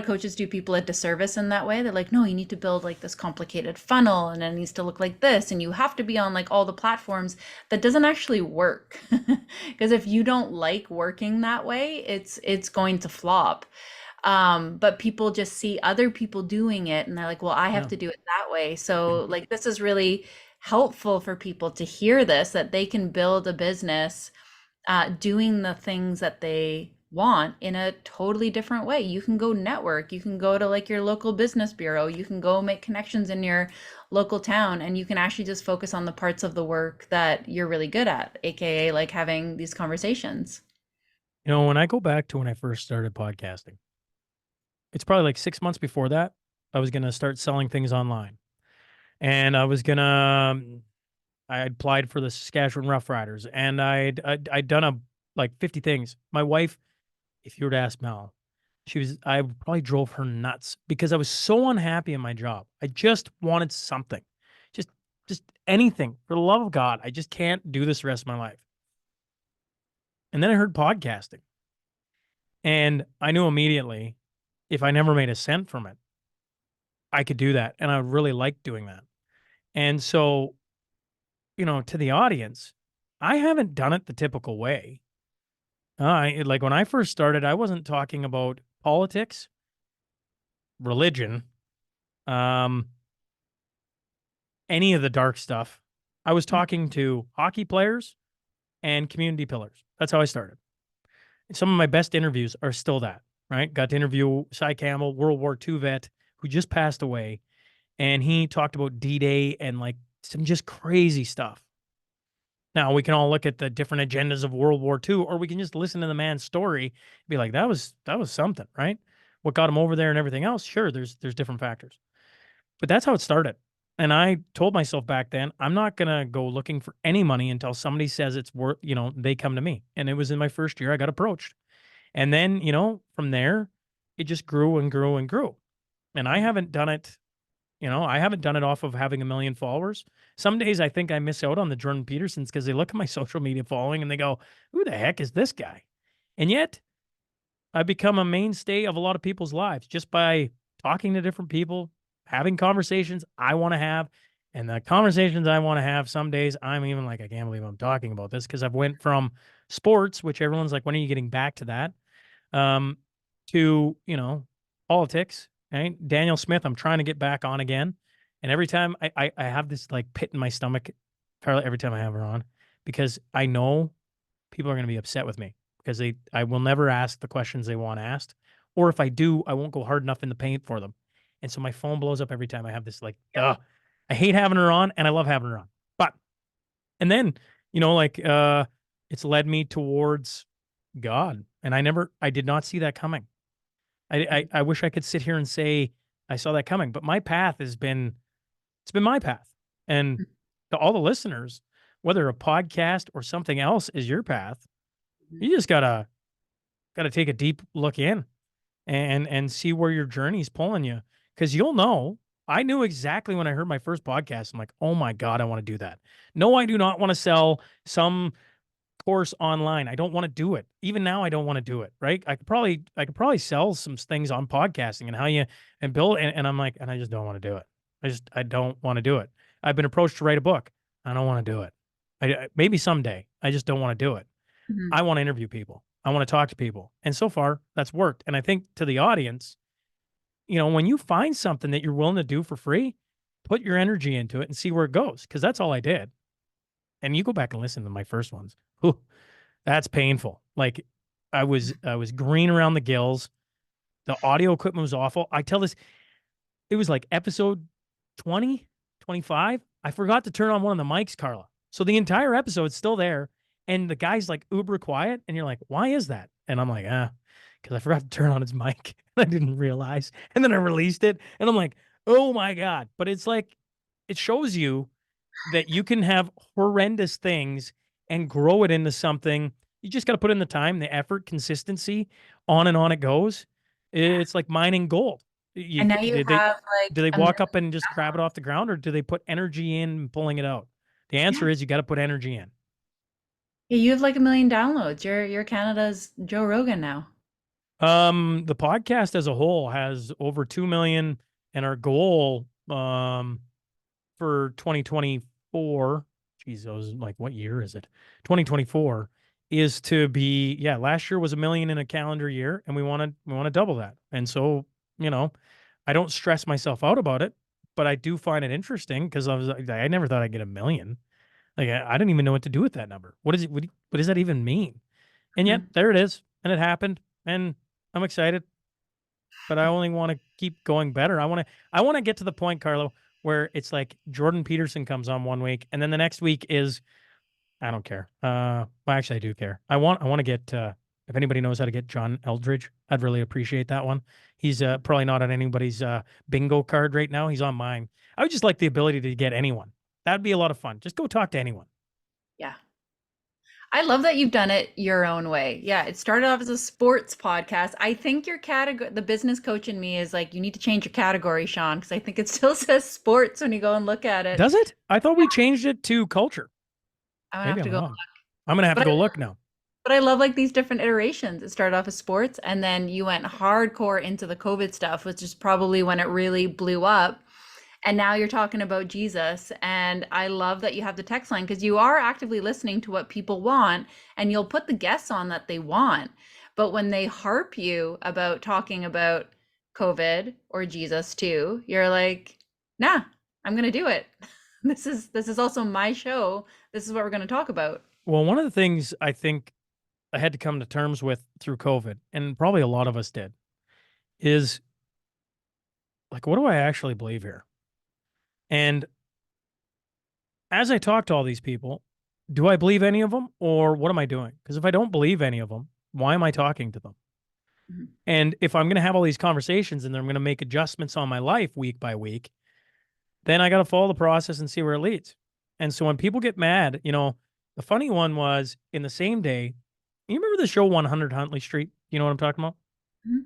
coaches do people a disservice in that way. They're like, no, you need to build like this complicated funnel and it needs to look like this and you have to be on like all the platforms. That doesn't actually work. Because if you don't like working that way, it's going to flop. But people just see other people doing it and they're like, well, I have Yeah. to do it that way. So like this is really helpful for people to hear this, that they can build a business doing the things that they want in a totally different way. You can go network, you can go to like your local business bureau, you can go make connections in your local town, and you can actually just focus on the parts of the work that you're really good at, aka like having these conversations. When I go back to when I first started podcasting, it's probably like 6 months before that, I was going to start selling things online. And I applied for the Saskatchewan Rough Riders and I'd done like 50 things. My wife, if you were to ask Mel, I probably drove her nuts because I was so unhappy in my job. I just wanted something, just, just anything for the love of God. I just can't do this the rest of my life. And then I heard podcasting and I knew immediately if I never made a cent from it, I could do that. And I really liked doing that. And so, to the audience, I haven't done it the typical way. Like when I first started, I wasn't talking about politics, religion, um, any of the dark stuff. I was talking to hockey players and community pillars. That's how I started. And some of my best interviews are still that, right? Got to interview Cy Campbell, World War II vet, who just passed away. And he talked about D-Day and like some just crazy stuff. Now we can all look at the different agendas of World War II, or we can just listen to the man's story, and be like, that was something, right? What got him over there and everything else. Sure, there's different factors. But that's how it started. And I told myself back then, I'm not gonna go looking for any money until somebody says it's worth, they come to me. And it was in my first year I got approached. And then, from there, it just grew and grew and grew. And I haven't done it off of having a million followers. Some days I think I miss out on the Jordan Petersons because they look at my social media following and they go, who the heck is this guy? And yet I've become a mainstay of a lot of people's lives just by talking to different people, having conversations I want to have. And the conversations I want to have, some days I'm even like, I can't believe I'm talking about this because I've went from sports, which everyone's like, when are you getting back to that? Um, to, politics, right? Daniel Smith, I'm trying to get back on again. And every time I have this like pit in my stomach, Carla, every time I have her on, because I know people are going to be upset with me because I will never ask the questions they want asked. Or if I do, I won't go hard enough in the paint for them. And so my phone blows up every time I have this like, I hate having her on and I love having her on. But, and then, it's led me towards God. And I did not see that coming. I wish I could sit here and say I saw that coming, but my path has been It's been my path. And to all the listeners, whether a podcast or something else is your path, you just gotta take a deep look in and see where your journey's pulling you. Because you'll know. I knew exactly when I heard my first podcast. I'm like, oh my God, I want to do that. No, I do not want to sell some course online. I don't want to do it. Even now, I don't want to do it. Right? I could probably sell some things on podcasting and how you and build. And I'm like, and I just don't want to do it. I don't want to do it. I've been approached to write a book. I don't want to do it. Maybe someday. I just don't want to do it. Mhm. I want to interview people. I want to talk to people. And so far, that's worked. And I think to the audience, when you find something that you're willing to do for free, put your energy into it and see where it goes. Because that's all I did. And you go back and listen to my first ones. Whew, that's painful. Like I was green around the gills. The audio equipment was awful. I tell this, it was like episode 20, 25. I forgot to turn on one of the mics, Carla. So the entire episode's still there. And the guy's like uber quiet. And you're like, why is that? And I'm like, because I forgot to turn on his mic. I didn't realize. And then I released it. And I'm like, oh my God. But it's like, it shows you that you can have horrendous things and grow it into something. You just got to put in the time, the effort, consistency, on and on it goes. It's like mining gold. And now you have Do they like walk up and just grab it off the ground, or do they put energy in and pulling it out? The answer is you got to put energy in. Yeah, you have like 1 million downloads. You're Canada's Joe Rogan now. The podcast as a whole has over 2 million, and our goal for 2024, geez, I was like, what year is it? 2024 is to be, last year was 1 million in a calendar year, and we want to double that. And so, I don't stress myself out about it, but I do find it interesting because I never thought I'd get 1 million. Like I didn't even know what to do with that number. What does that even mean? And yet there it is, and it happened, and I'm excited. But I only want to keep going better. I want to get to the point, Carlo, where it's like Jordan Peterson comes on one week, and then the next week is, I don't care. Well, actually, I do care. I want to get. If anybody knows how to get John Eldridge, I'd really appreciate that one. He's probably not on anybody's bingo card right now. He's on mine. I would just like the ability to get anyone. That'd be a lot of fun. Just go talk to anyone. Yeah. I love that you've done it your own way. Yeah, it started off as a sports podcast. I think your category, the business coach in me is like, you need to change your category, Shaun, because I think it still says sports when you go and look at it. Does it? I thought we changed it to culture. I'm gonna have to go look. I'm gonna have to go look now. But I love like these different iterations. It started off as sports, and then you went hardcore into the COVID stuff, which is probably when it really blew up. And now you're talking about Jesus. And I love that you have the text line because you are actively listening to what people want, and you'll put the guests on that they want. But when they harp you about talking about COVID or Jesus too, you're like, nah, I'm going to do it. This is also my show. This is what we're going to talk about. Well, one of the things I think I had to come to terms with through COVID, and probably a lot of us did, is like, what do I actually believe here? And as I talk to all these people, do I believe any of them, or what am I doing? Because if I don't believe any of them, why am I talking to them? Mm-hmm. And if I'm going to have all these conversations and then I'm going to make adjustments on my life week by week, then I got to follow the process and see where it leads. And so when people get mad, the funny one was in the same day, you remember the show 100 Huntley Street? You know what I'm talking about? Mm-hmm.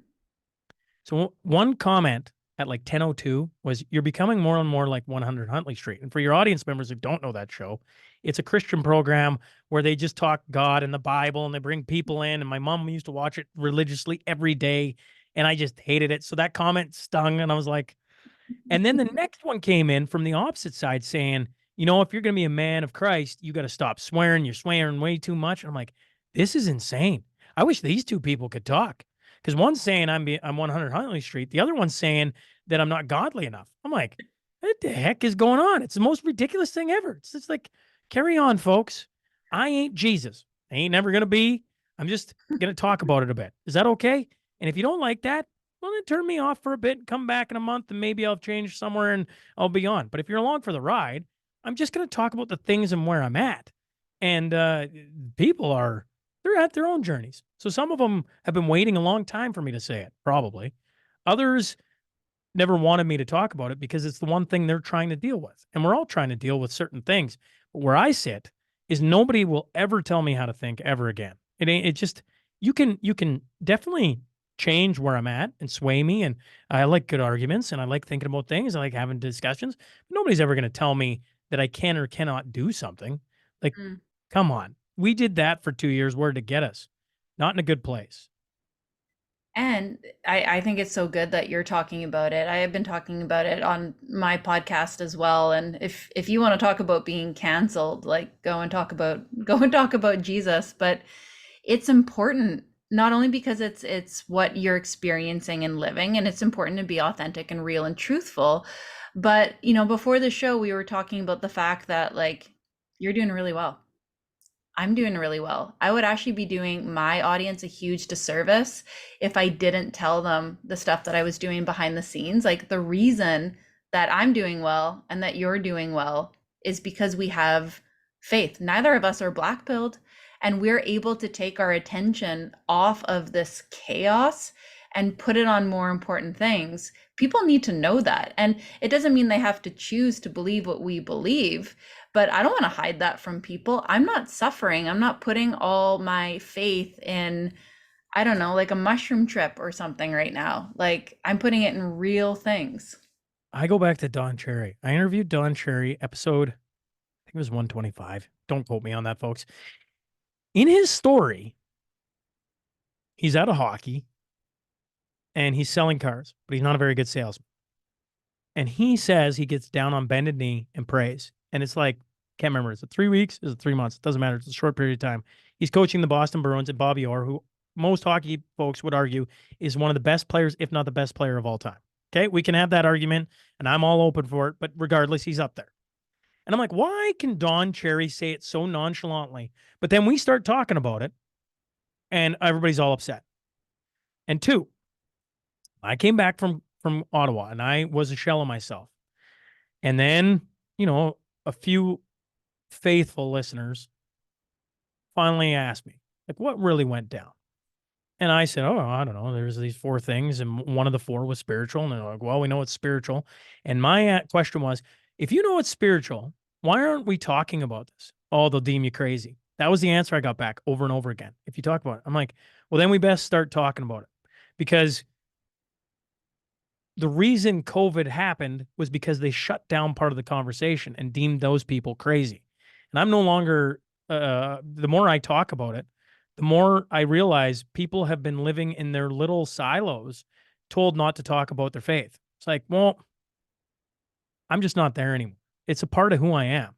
So one comment at like 10:02 was, you're becoming more and more like 100 Huntley Street. And for your audience members who don't know that show, it's a Christian program where they just talk God and the Bible, and they bring people in. And my mom used to watch it religiously every day, and I just hated it. So that comment stung, and I was like, and then the next one came in from the opposite side saying, if you're going to be a man of Christ, you got to stop swearing. You're swearing way too much. And I'm like, this is insane. I wish these two people could talk. Because one's saying I'm 100 Huntley Street. The other one's saying that I'm not godly enough. I'm like, what the heck is going on? It's the most ridiculous thing ever. It's just like, carry on, folks. I ain't Jesus. I ain't never going to be. I'm just going to talk about it a bit. Is that okay? And if you don't like that, well, then turn me off for a bit and come back in a month, and maybe I'll change somewhere and I'll be on. But if you're along for the ride, I'm just going to talk about the things and where I'm at. And people they're at their own journeys. So some of them have been waiting a long time for me to say it, probably. Others never wanted me to talk about it because it's the one thing they're trying to deal with. And we're all trying to deal with certain things. But where I sit is nobody will ever tell me how to think ever again. It just, you can definitely change where I'm at and sway me. And I like good arguments and I like thinking about things. I like having discussions. But nobody's ever going to tell me that I can or cannot do something. Like, Mm. come on. We did that for 2 years. Where did it get us? Not in a good place. And I think it's so good that you're talking about it. I have been talking about it on my podcast as well. And if you want to talk about being canceled, like go and talk about Jesus. But it's important not only because it's what you're experiencing and living, and it's important to be authentic and real and truthful. But before the show, we were talking about the fact that like you're doing really well. I'm doing really well. I would actually be doing my audience a huge disservice if I didn't tell them the stuff that I was doing behind the scenes. Like the reason that I'm doing well and that you're doing well is because we have faith. Neither of us are black-pilled, and we're able to take our attention off of this chaos and put it on more important things. People need to know that. And it doesn't mean they have to choose to believe what we believe, but I don't want to hide that from people. I'm not suffering. I'm not putting all my faith in, I don't know, like a mushroom trip or something right now. Like I'm putting it in real things. I go back to Don Cherry. I interviewed Don Cherry, episode, I think it was 125. Don't quote me on that, folks. In his story, he's out of hockey and he's selling cars, but he's not a very good salesman. And he says he gets down on bended knee and prays. And it's like, can't remember, is it 3 weeks? Is it 3 months? It doesn't matter. It's a short period of time. He's coaching the Boston Bruins and Bobby Orr, who most hockey folks would argue is one of the best players, if not the best player of all time. Okay, we can have that argument, and I'm all open for it. But regardless, he's up there. And I'm like, why can Don Cherry say it so nonchalantly? But then we start talking about it, and everybody's all upset. And two, I came back from Ottawa, and I was a shell of myself. And then, a few faithful listeners finally asked me, like, what really went down? And I said, oh, I don't know. There's these 4 things, and one of the 4 was spiritual. And they're like, well, we know it's spiritual. And my question was, if you know it's spiritual, why aren't we talking about this? Oh, they'll deem you crazy. That was the answer I got back over and over again. If you talk about it, I'm like, well, then we best start talking about it, because the reason COVID happened was because they shut down part of the conversation and deemed those people crazy. And I'm no longer, the more I talk about it, the more I realize people have been living in their little silos, told not to talk about their faith. It's like, well, I'm just not there anymore. It's a part of who I am.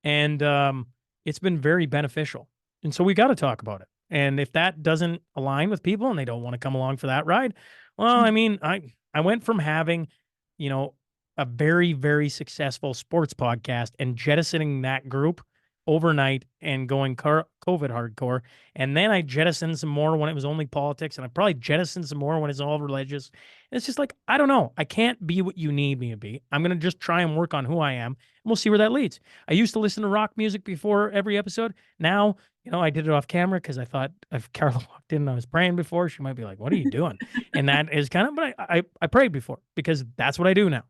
And it's been very beneficial. And so we got to talk about it. And if that doesn't align with people and they don't want to come along for that ride, well, I mean, I went from having, a very, very successful sports podcast and jettisoning that group overnight and going COVID hardcore. And then I jettisoned some more when it was only politics. And I probably jettisoned some more when it's all religious. And it's just like, I don't know. I can't be what you need me to be. I'm going to just try and work on who I am. And we'll see where that leads. I used to listen to rock music before every episode. Now, I did it off camera because I thought if Carla walked in and I was praying before, she might be like, what are you doing? And that is kind of, but I prayed before because that's what I do now.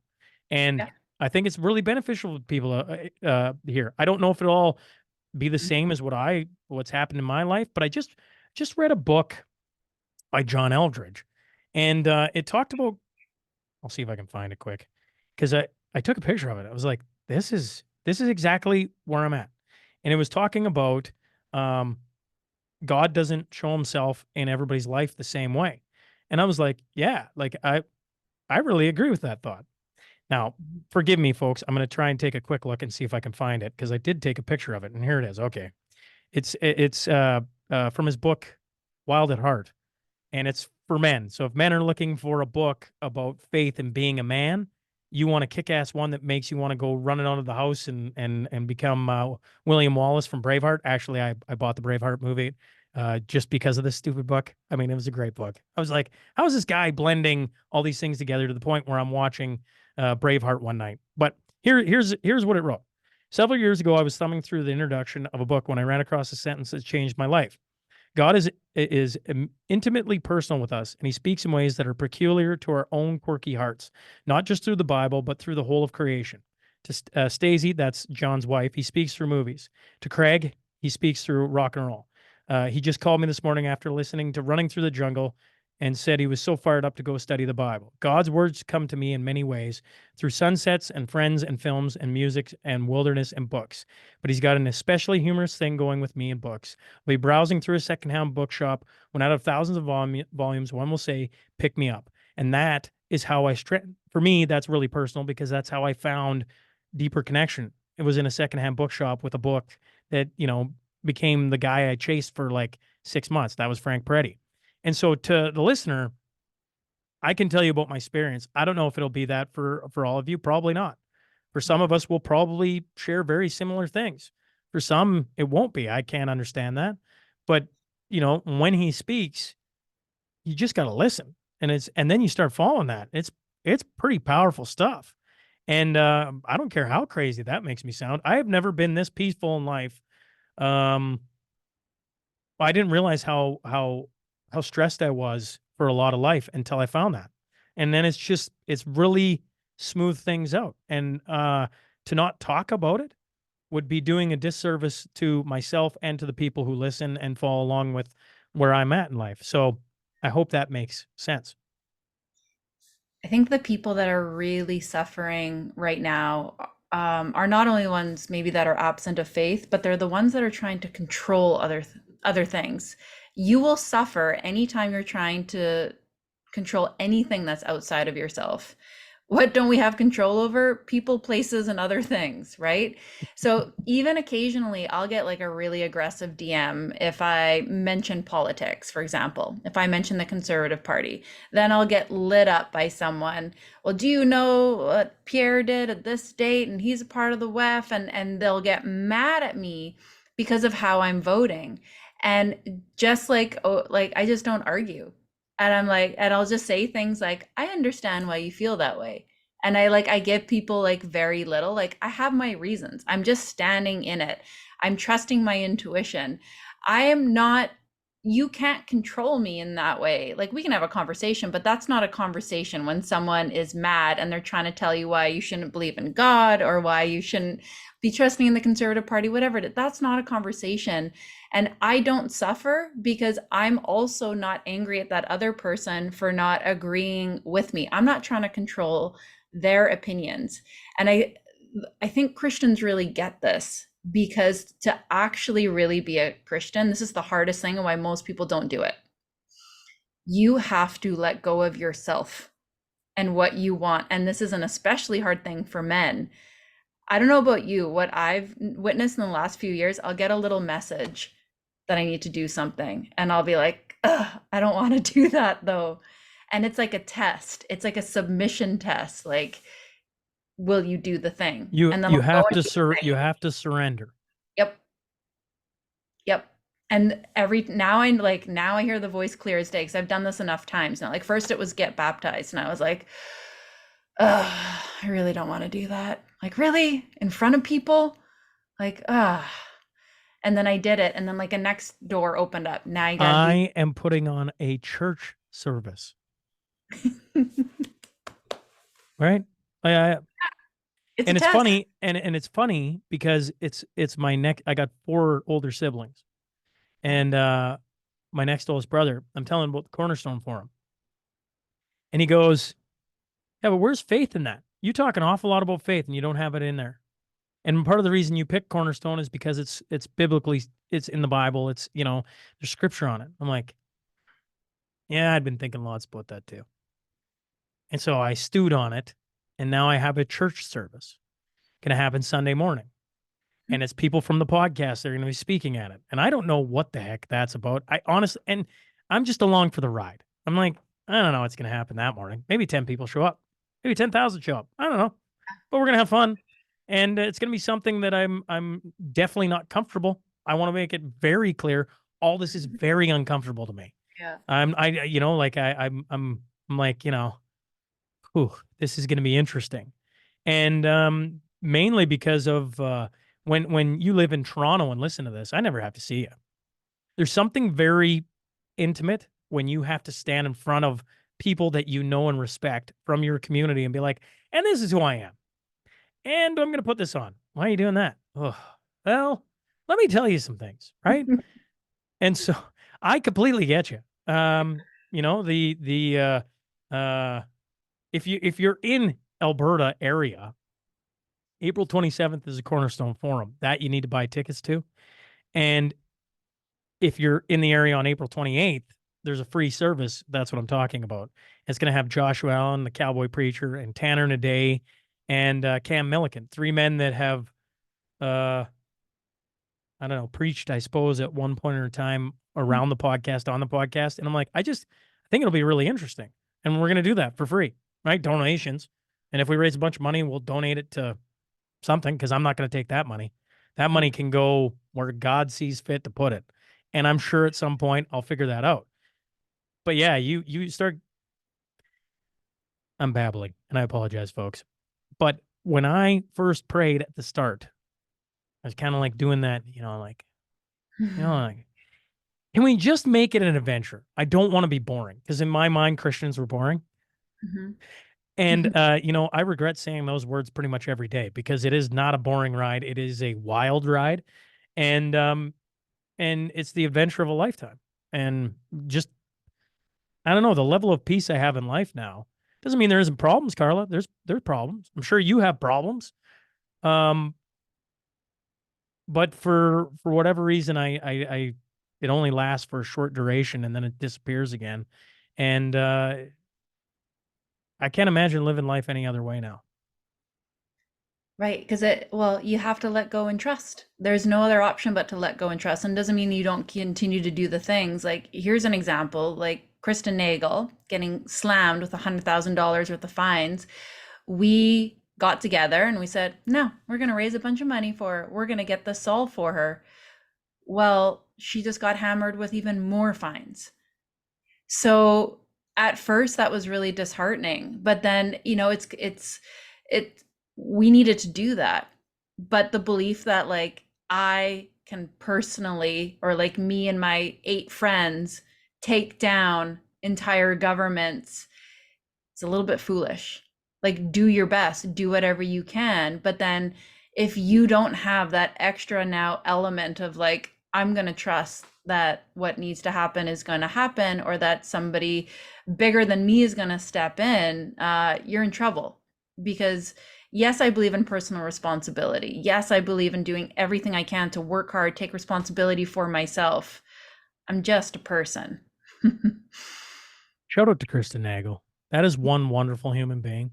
And Yeah. I think it's really beneficial to people here. I don't know if it'll all be the same as what's happened in my life, but I just read a book by John Eldridge, and it talked about, I'll see if I can find it quick, because I took a picture of it. I was like, this is exactly where I'm at. And it was talking about God doesn't show himself in everybody's life the same way. And I was like, yeah, like I really agree with that thought. Now, forgive me, folks. I'm going to try and take a quick look and see if I can find it, because I did take a picture of it, and here it is. Okay. It's from his book, Wild at Heart, and it's for men. So if men are looking for a book about faith and being a man, you want a kick-ass one that makes you want to go running out of the house and become William Wallace from Braveheart. Actually, I bought the Braveheart movie just because of this stupid book. I mean, it was a great book. I was like, how is this guy blending all these things together to the point where I'm watching Braveheart one night? But here's what it wrote. Several years ago, I was thumbing through the introduction of a book when I ran across a sentence that changed my life. God is intimately personal with us, and he speaks in ways that are peculiar to our own quirky hearts, not just through the Bible, but through the whole of creation. To Stacey, that's John's wife, he speaks through movies. To Craig, he speaks through rock and roll. He just called me this morning after listening to Running Through the Jungle and said he was so fired up to go study the Bible. God's words come to me in many ways through sunsets and friends and films and music and wilderness and books. But he's got an especially humorous thing going with me in books. I'll be browsing through a secondhand bookshop when out of thousands of volumes, one will say, pick me up. And that is how for me, that's really personal because that's how I found deeper connection. It was in a secondhand bookshop with a book that, became the guy I chased for like 6 months. That was Frank Peretti. And so to the listener, I can tell you about my experience. I don't know if it'll be that for all of you. Probably not. For some of us, we'll probably share very similar things. For some, it won't be. I can't understand that. But, when he speaks, you just got to listen. And then you start following that. It's pretty powerful stuff. And I don't care how crazy that makes me sound. I have never been this peaceful in life. I didn't realize how stressed I was for a lot of life until I found that. And then it's really smooth things out. And to not talk about it would be doing a disservice to myself and to the people who listen and follow along with where I'm at in life. So I hope that makes sense. I think the people that are really suffering right now are not only the ones maybe that are absent of faith, but they're the ones that are trying to control other things. You will suffer anytime you're trying to control anything that's outside of yourself. What don't we have control over? People, places, and other things, right? So even occasionally I'll get like a really aggressive DM if I mention politics, for example. If I mention the Conservative Party, then I'll get lit up by someone. Well, do you know what Pierre did at this date? And he's a part of the WEF, and they'll get mad at me because of how I'm voting. And just like I just don't argue. And I'm like, and I'll just say things like, I understand why you feel that way. And I give people like very little, like I have my reasons. I'm just standing in it. I'm trusting my intuition. You can't control me in that way. Like we can have a conversation, but that's not a conversation when someone is mad and they're trying to tell you why you shouldn't believe in God or why you shouldn't be trusting in the Conservative Party, whatever it is. That's not a conversation. And I don't suffer because I'm also not angry at that other person for not agreeing with me. I'm not trying to control their opinions. And I think Christians really get this, because to actually really be a Christian, this is the hardest thing and why most people don't do it. You have to let go of yourself and what you want. And this is an especially hard thing for men. I don't know about you, what I've witnessed in the last few years, I'll get a little message that I need to do something. And I'll be like, I don't want to do that though. And it's like a test. It's like a submission test. Like, will you do the thing? And then you have to surrender. Yep. And now I hear the voice clear as day because I've done this enough times now. Like first it was get baptized, and I was like, I really don't want to do that. Like really? In front of people? Like, and then I did it, and then like a next door opened up. Now I am putting on a church service. Right? It's funny, and it's funny because it's my neck. I got 4 older siblings, and my next oldest brother, I'm telling him about the Cornerstone Forum, and he goes, "Yeah, but where's faith in that? You talk an awful lot about faith, and you don't have it in there." And part of the reason you pick Cornerstone is because it's biblically, it's in the Bible. It's there's scripture on it. I'm like, yeah, I'd been thinking lots about that too. And so I stewed on it, and now I have a church service. Going to happen Sunday morning. And it's people from the podcast that are going to be speaking at it. And I don't know what the heck that's about. I honestly, and I'm just along for the ride. I'm like, I don't know what's going to happen that morning. Maybe 10 people show up. Maybe 10,000 show up. I don't know. But we're going to have fun. And it's going to be something that I'm definitely not comfortable. I want to make it very clear. All this is very uncomfortable to me. Yeah. I'm like, this is going to be interesting. And mainly because of when you live in Toronto and listen to this, I never have to see you. there's something very intimate when you have to stand in front of people that you know and respect from your community and be like, and this is who I am. And I'm going to put this on. Why are you doing that? Oh, well, let me tell you some things, right? And so I completely get you. You know, if you're in Alberta area, April 27th is a Cornerstone Forum that you need to buy tickets to. And if you're in the area on April 28th, there's a free service. That's what I'm talking about. It's going to have Joshua Allen, the Cowboy Preacher, and Tanner Naday, and Cam Milliken, three men that have, I don't know, preached, I suppose, at one point in time around the podcast, on the podcast. And I'm like, I think it'll be really interesting. And we're going to do that for free, right? Donations. And if we raise a bunch of money, we'll donate it to something, because I'm not going to take that money. That money can go where God sees fit to put it. And I'm sure at some point I'll figure that out. But yeah, you start, I'm babbling, and I apologize, folks. But when I first prayed at the start, I was kind of like doing that, like, can we just make it an adventure? I don't want to be boring, because in my mind, Christians were boring. Mhm. And, I regret saying those words pretty much every day, because it is not a boring ride. It is a wild ride. And it's the adventure of a lifetime. And just, I don't know, the level of peace I have in life now doesn't mean there isn't problems, Carla. There's problems. I'm sure you have problems. But for whatever reason, I it only lasts for a short duration, and then it disappears again. And I can't imagine living life any other way now. Right, because you have to let go and trust. There's no other option but to let go and trust. And doesn't mean you don't continue to do the things. Like, here's an example, like Kristen Nagel getting slammed with $100,000 worth of fines. We got together and we said, no, we're going to raise a bunch of money for her. We're going to get this solved for her. Well, she just got hammered with even more fines. So at first that was really disheartening, but then, we needed to do that. But the belief that like I can personally, or like me and my 8 friends, take down entire governments, it's a little bit foolish. Like, do your best, do whatever you can. But then if you don't have that extra now element of like, I'm going to trust that what needs to happen is going to happen, or that somebody bigger than me is going to step in, you're in trouble. Because yes, I believe in personal responsibility. Yes, I believe in doing everything I can to work hard, take responsibility for myself. I'm just a person. Shout out to Kristen Nagel. That is one wonderful human being.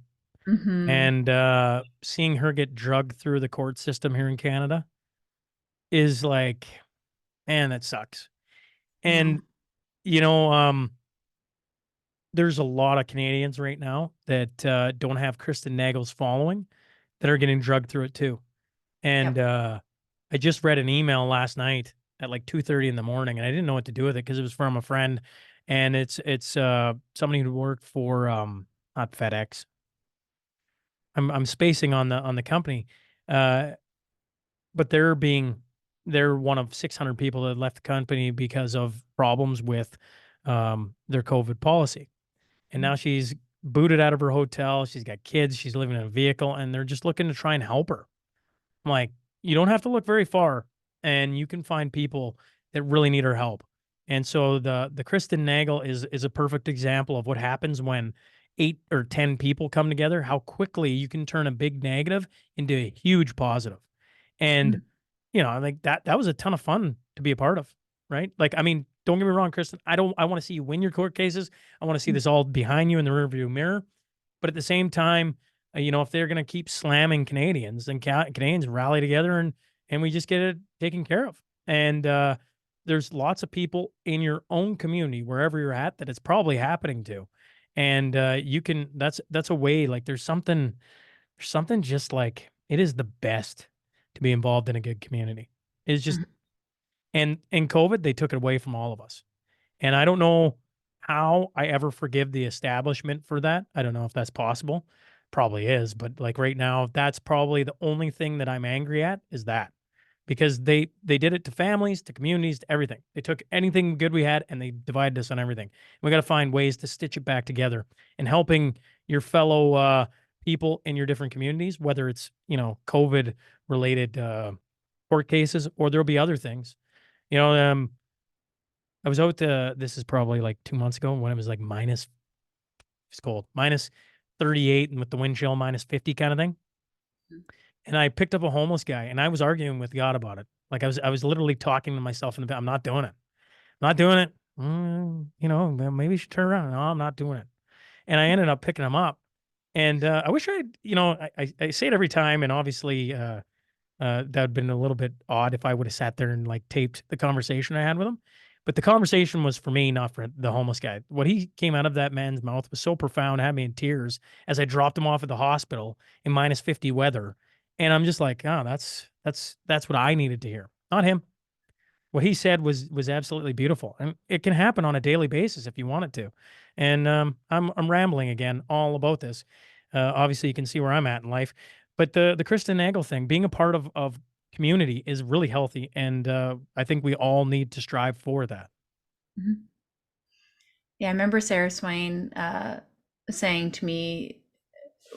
Mm-hmm. And seeing her get drugged through the court system here in Canada is like, man, that sucks. And, there's a lot of Canadians right now that don't have Kristen Nagel's following that are getting drugged through it too. And I just read an email last night at like 2:30 in the morning, and I didn't know what to do with it because it was from a friend, and it's somebody who worked for not FedEx. I'm spacing on the company, but they're one of 600 people that left the company because of problems with their COVID policy. And now she's booted out of her hotel. She's got kids. She's living in a vehicle, and they're just looking to try and help her. I'm like, you don't have to look very far, and you can find people that really need her help. And so the Kristen Nagel is a perfect example of what happens when 8 or 10 people come together, how quickly you can turn a big negative into a huge positive. And, I think that was a ton of fun to be a part of, right? Like, I mean, don't get me wrong, Kristen, I want to see you win your court cases. I want to see this all behind you in the rearview mirror. But at the same time, if they're going to keep slamming Canadians, then Canadians rally together and we just get it taken care of. And there's lots of people in your own community, wherever you're at, that it's probably happening to. And that's a way, like there's something just like, it is the best to be involved in a good community. It's just, and in COVID, they took it away from all of us. And I don't know how I ever forgive the establishment for that. I don't know if that's possible. Probably is. But like right now, that's probably the only thing that I'm angry at is that. because they did it to families, to communities, to everything. They took anything good we had and they divided us on everything. We got to find ways to stitch it back together and helping your fellow people in your different communities, whether it's, COVID related court cases, or there'll be other things. I was out this is probably like 2 months ago when it was like it's cold, minus 38, and with the wind chill, minus 50 kind of thing. And I picked up a homeless guy and I was arguing with God about it. Like I was literally talking to myself I'm not doing it. I'm not doing it. Maybe you should turn around. No, I'm not doing it. And I ended up picking him up. And I wish I say it every time. And obviously that would have been a little bit odd if I would have sat there and like taped the conversation I had with him. But the conversation was for me, not for the homeless guy. What he came out of that man's mouth was so profound, had me in tears as I dropped him off at the hospital in minus 50 weather. And I'm just like, oh, that's what I needed to hear, not him. What he said was absolutely beautiful, and it can happen on a daily basis if you want it to. And I'm rambling again all about this. Obviously, you can see where I'm at in life, but the Kristen Nagel thing, being a part of community, is really healthy, and I think we all need to strive for that. Mhm. Yeah, I remember Sarah Swain saying to me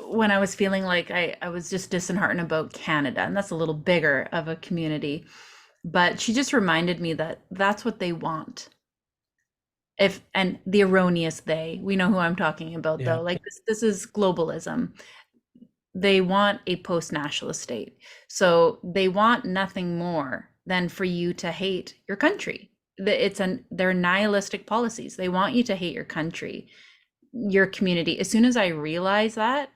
when I was feeling like I was just disheartened about Canada, and that's a little bigger of a community, but she just reminded me that that's what they want. And the erroneous we know who I'm talking about, Yeah. though. Like this is globalism. They want a post-nationalist state. So they want nothing more than for you to hate your country. They're nihilistic policies. They want you to hate your country, your community. As soon as I realized that,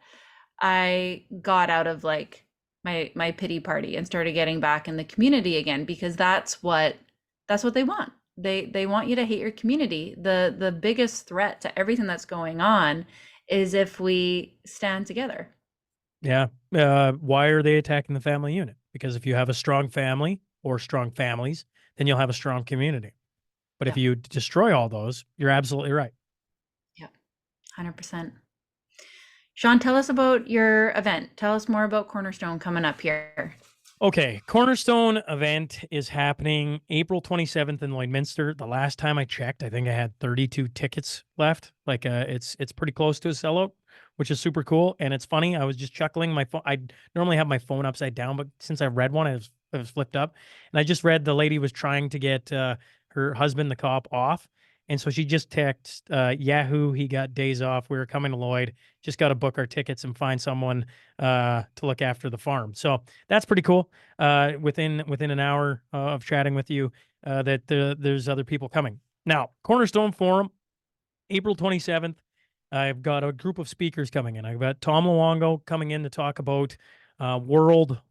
I got out of like my pity party and started getting back in the community again, because that's what they want. They want you to hate your community. The biggest threat to everything that's going on is if we stand together. Yeah. Why are they attacking the family unit? Because if you have a strong family or strong families, then you'll have a strong community. But if you destroy all those, you're absolutely right. Yeah, 100%. Shaun, tell us about your event. Tell us more about Cornerstone coming up here. Okay, Cornerstone event is happening April 27th in Lloydminster. The last time I checked, I think I had 32 tickets left. Like it's pretty close to a sellout, which is super cool. And it's funny, I was just chuckling. My phone, I normally have my phone upside down, but since I read one, it was flipped up. And I just read the lady was trying to get her husband, the cop, off. And so she just texted Yahoo, he got days off. We were coming to Lloyd. Just got to book our tickets and find someone to look after the farm. So that's pretty cool. Within an hour of chatting with you, that there's other people coming. Now, Cornerstone Forum, April 27th. I've got a group of speakers coming in. I've got Tom Luongo coming in to talk about world.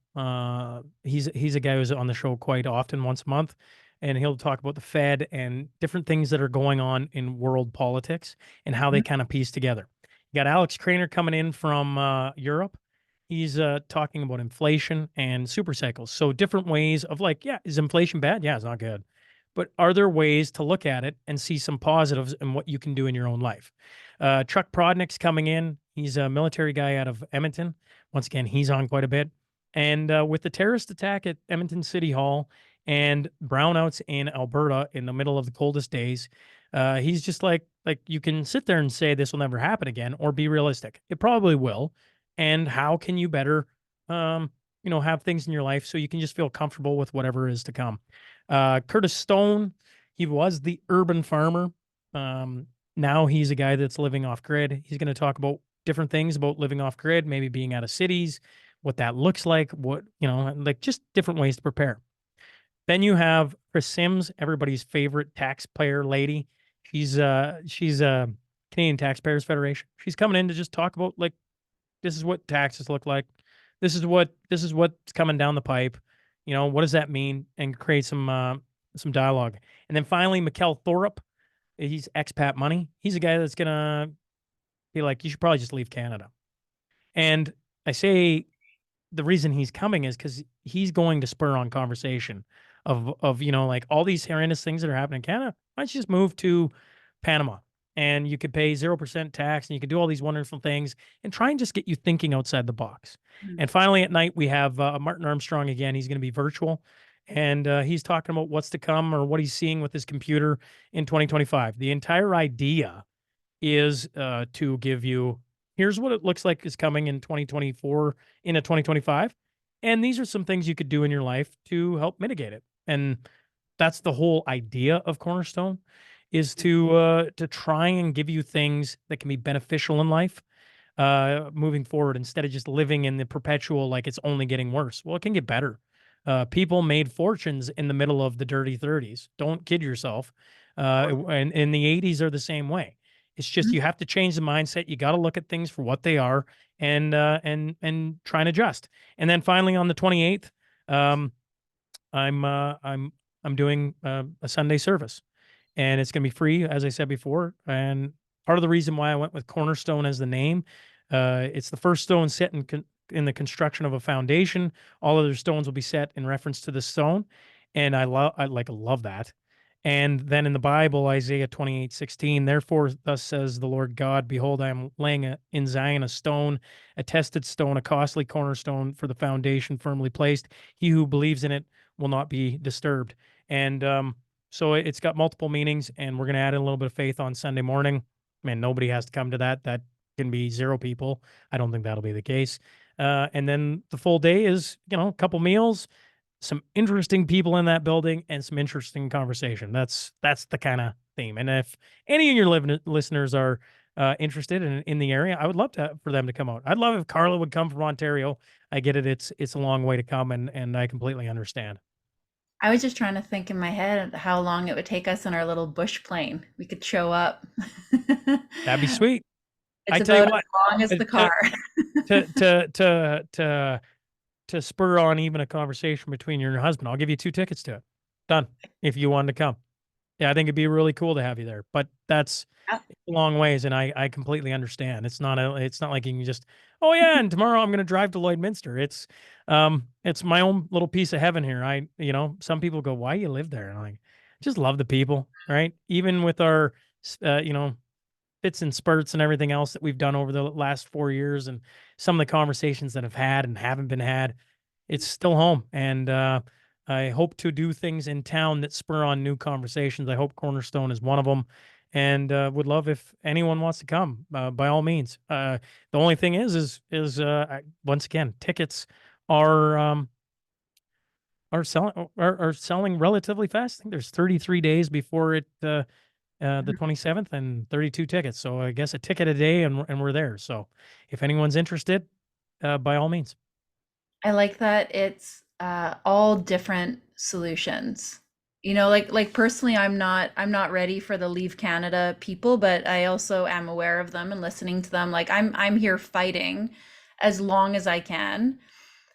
He's a guy who's on the show quite often, once a month. And he'll talk about the Fed and different things that are going on in world politics and how they kind of piece together. You got Alex Craner coming in from Europe. He's talking about inflation and super cycles. So different ways of like, yeah, is inflation bad? Yeah, it's not good. But are there ways to look at it and see some positives in what you can do in your own life? Chuck Prodnick's coming in. He's a military guy out of Edmonton. Once again, he's on quite a bit. And with the terrorist attack at Edmonton City Hall and brownouts in Alberta in the middle of the coldest days, he's just like you can sit there and say this will never happen again, or be realistic. It probably will. And how can you better, have things in your life so you can just feel comfortable with whatever is to come? Curtis Stone, he was the urban farmer. Now he's a guy that's living off grid. He's going to talk about different things about living off grid, maybe being out of cities, what that looks like, like just different ways to prepare. Then you have Chris Sims, everybody's favorite taxpayer lady. She's Canadian Taxpayers Federation. She's coming in to just talk about like, this is what taxes look like. This is what's coming down the pipe. What does that mean? And create some dialogue. And then finally, Mikkel Thorup, he's expat money. He's a guy that's gonna be like, you should probably just leave Canada. And I say the reason he's coming is because he's going to spur on conversation of like all these horrendous things that are happening in Canada. Why don't you just move to Panama? And you could pay 0% tax and you could do all these wonderful things and try and just get you thinking outside the box. And finally at night, we have Martin Armstrong again. He's going to be virtual. and he's talking about what's to come or what he's seeing with his computer in 2025. The entire idea is to give you, here's what it looks like is coming in 2024 into 2025, and these are some things you could do in your life to help mitigate it. And that's the whole idea of Cornerstone, is to try and give you things that can be beneficial in life moving forward, instead of just living in the perpetual, like it's only getting worse. Well, it can get better. People made fortunes in the middle of the dirty 30s. Don't kid yourself. And in the 80s are the same way. It's just Mhm. you have to change the mindset. You got to look at things for what they are, and try and adjust. And then finally on the 28th, um, I'm uh, I'm I'm doing a Sunday service, and it's going to be free, as I said before. And part of the reason why I went with Cornerstone as the name, it's the first stone set in the construction of a foundation. All other stones will be set in reference to the stone, and I love that. And then in the Bible, Isaiah 28:16, therefore, thus says the Lord God, behold, I am laying in Zion a stone, a tested stone, a costly cornerstone for the foundation firmly placed. He who believes in it will not be disturbed. And so it's got multiple meanings, and we're going to add in a little bit of faith on Sunday morning. Man, nobody has to come to that. That can be 0 people. I don't think that'll be the case. And then the full day is, a couple meals, some interesting people in that building, and some interesting conversation. That's the kind of theme. And if any of your listeners are interested in the area, I would love for them to come out. I'd love if Carla would come from Ontario. I get it. It's a long way to come, and I completely understand. I was just trying to think in my head how long it would take us in our little bush plane. We could show up. That'd be sweet. It's I tell you about as what, long as to the car. to to to to to spur on even a conversation between you and your husband, I'll give you 2 tickets to it. Done. If you wanted to come. Yeah, I think it'd be really cool to have you there. But that's Yeah. a long ways, and I completely understand. It's not like you can just, oh yeah, and tomorrow I'm gonna drive to Lloydminster. It's my own little piece of heaven here. Some people go, why you live there? And I'm like, just love the people, right? Even with our fits and spurts and everything else that we've done over the last 4 years, and some of the conversations that have had and haven't been had, it's still home. And I hope to do things in town that spur on new conversations. I hope Cornerstone is one of them, and would love if anyone wants to come, by all means. The only thing once again, tickets are selling relatively fast. I think there's 33 days before the 27th, and 32 tickets. So I guess a ticket a day, and we're there. So if anyone's interested, by all means. I like that it's all different solutions. Like personally, I'm not ready for the Leave Canada people, but I also am aware of them and listening to them. Like I'm here fighting as long as I can.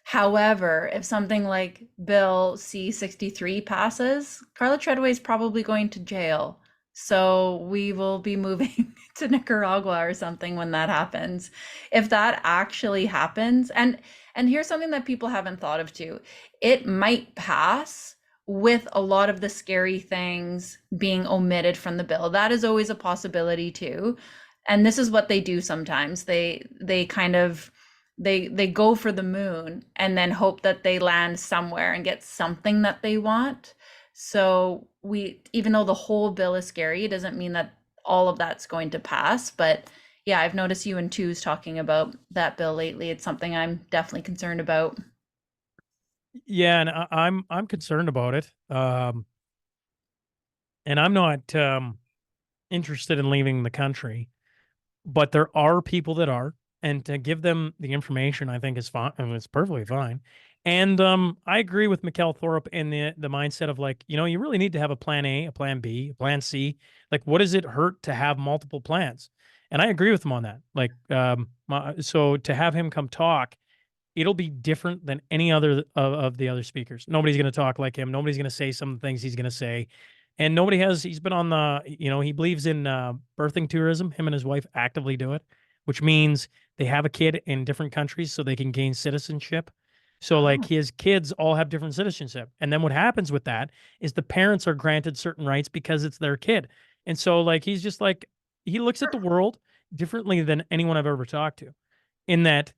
However, if something like Bill C-63 passes, Carla Treadway is probably going to jail. So we will be moving to Nicaragua or something when that happens. If that actually happens, and here's something that people haven't thought of too. It might pass with a lot of the scary things being omitted from the bill. That is always a possibility too. And this is what they do sometimes. They kind of they go for the moon and then hope that they land somewhere and get something that they want. So even though the whole bill is scary, it doesn't mean that all of that's going to pass. But yeah, I've noticed you and Twos talking about that bill lately. It's something I'm definitely concerned about. Yeah, and I'm concerned about it. And I'm not interested in leaving the country, but there are people that are, and to give them the information, I think is fine. I mean, it's perfectly fine. And I agree with Mikkel Thorpe in the mindset of, like, you really need to have a plan A, a plan B, a plan C. Like, what does it hurt to have multiple plans? And I agree with him on that. Like, so to have him come talk, it'll be different than any other of the other speakers. Nobody's going to talk like him. Nobody's going to say some of the things he's going to say. And he's been on he believes in birthing tourism. Him and his wife actively do it, which means they have a kid in different countries so they can gain citizenship. So like Oh, his kids all have different citizenship. And then what happens with that is the parents are granted certain rights because it's their kid. And so like he's just like, he looks at the world differently than anyone I've ever talked to, in that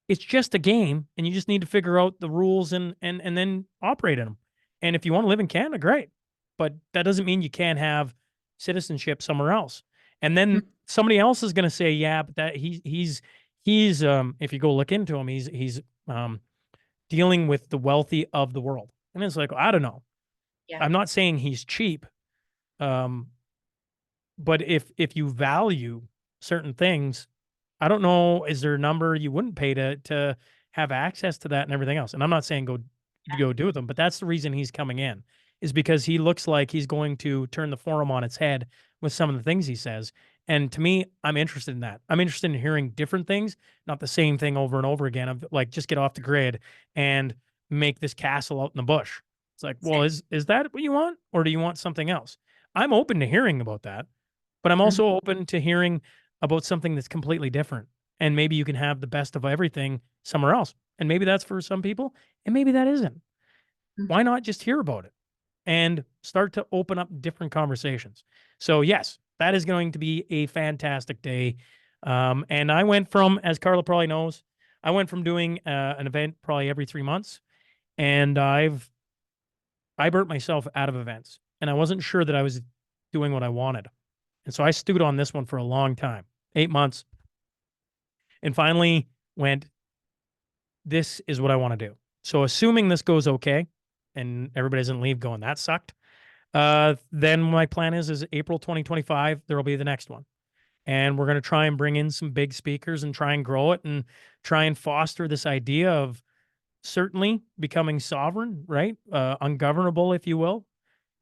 it's just a game, and you just need to figure out the rules and then operate in them. And if you want to live in Canada, great. But that doesn't mean you can't have citizenship somewhere else. And then somebody else is going to say, yeah, but that he's if you go look into him, he's dealing with the wealthy of the world. And it's like, I don't know. Yeah. I'm not saying he's cheap. But if you value certain things, I don't know, is there a number you wouldn't pay to have access to that and everything else? And I'm not saying go do with them, but that's the reason he's coming in, is because he looks like he's going to turn the forum on its head with some of the things he says. And to me, I'm interested in that. I'm interested in hearing different things, not the same thing over and over again of like, just get off the grid and make this castle out in the bush. It's like, well, is that what you want? Or do you want something else? I'm open to hearing about that, but I'm also open to hearing about something that's completely different. And maybe you can have the best of everything somewhere else. And maybe that's for some people, and maybe that isn't. Why not just hear about it and start to open up different conversations? So yes, that is going to be a fantastic day. And I went from, as Carla probably knows, I went from doing an event probably every 3 months, and I burnt myself out of events, and I wasn't sure that I was doing what I wanted. And so I stewed on this one for a long time, 8 months, and finally went, this is what I want to do. So assuming this goes okay and everybody doesn't leave going, that sucked, then my plan is April 2025, there will be the next one. And we're going to try and bring in some big speakers and try and grow it and try and foster this idea of certainly becoming sovereign, right? Ungovernable, if you will,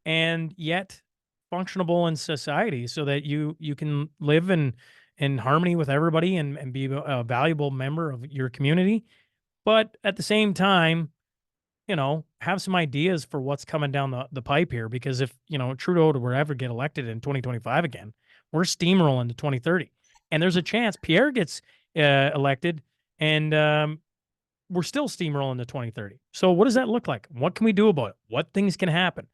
and yet functionable in society so that you can live in harmony with everybody and be a valuable member of your community. But at the same time, have some ideas for what's coming down the pipe here, because if, Trudeau were ever get elected in 2025 again, we're steamrolling to 2030. And there's a chance Pierre gets elected and we're still steamrolling to 2030. So what does that look like? What can we do about it? What things can happen?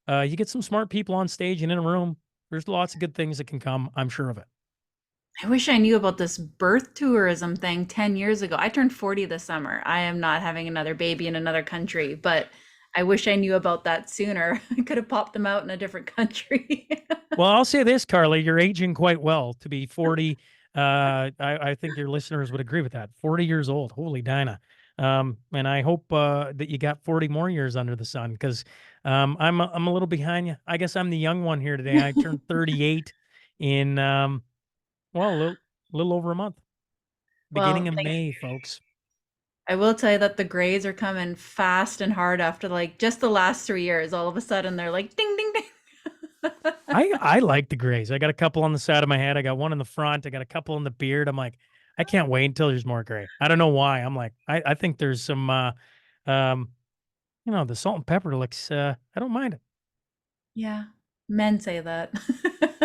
You get some smart people on stage and in a room, there's lots of good things that can come. I'm sure of it. I wish I knew about this birth tourism thing 10 years ago. I turned 40 this summer. I am not having another baby in another country, but I wish I knew about that sooner. I could have popped them out in a different country. Well, I'll say this, Carly, you're aging quite well to be 40. I think your listeners would agree with that. 40 years old. Holy Dinah. And I hope that you got 40 more years under the sun, because I'm a little behind you. I guess I'm the young one here today. I turned 38 in, well, a little over a month. Beginning of May, folks. I will tell you that the grades are coming fast and hard after like just the last 3 years. All of a sudden they're like ding, ding, ding. I like the grays. I got a couple on the side of my head. I got one in the front. I got a couple in the beard. I'm like, I can't wait until there's more gray. I don't know why. I'm like, I think there's some, the salt and pepper looks, I don't mind it. Yeah. Men say that.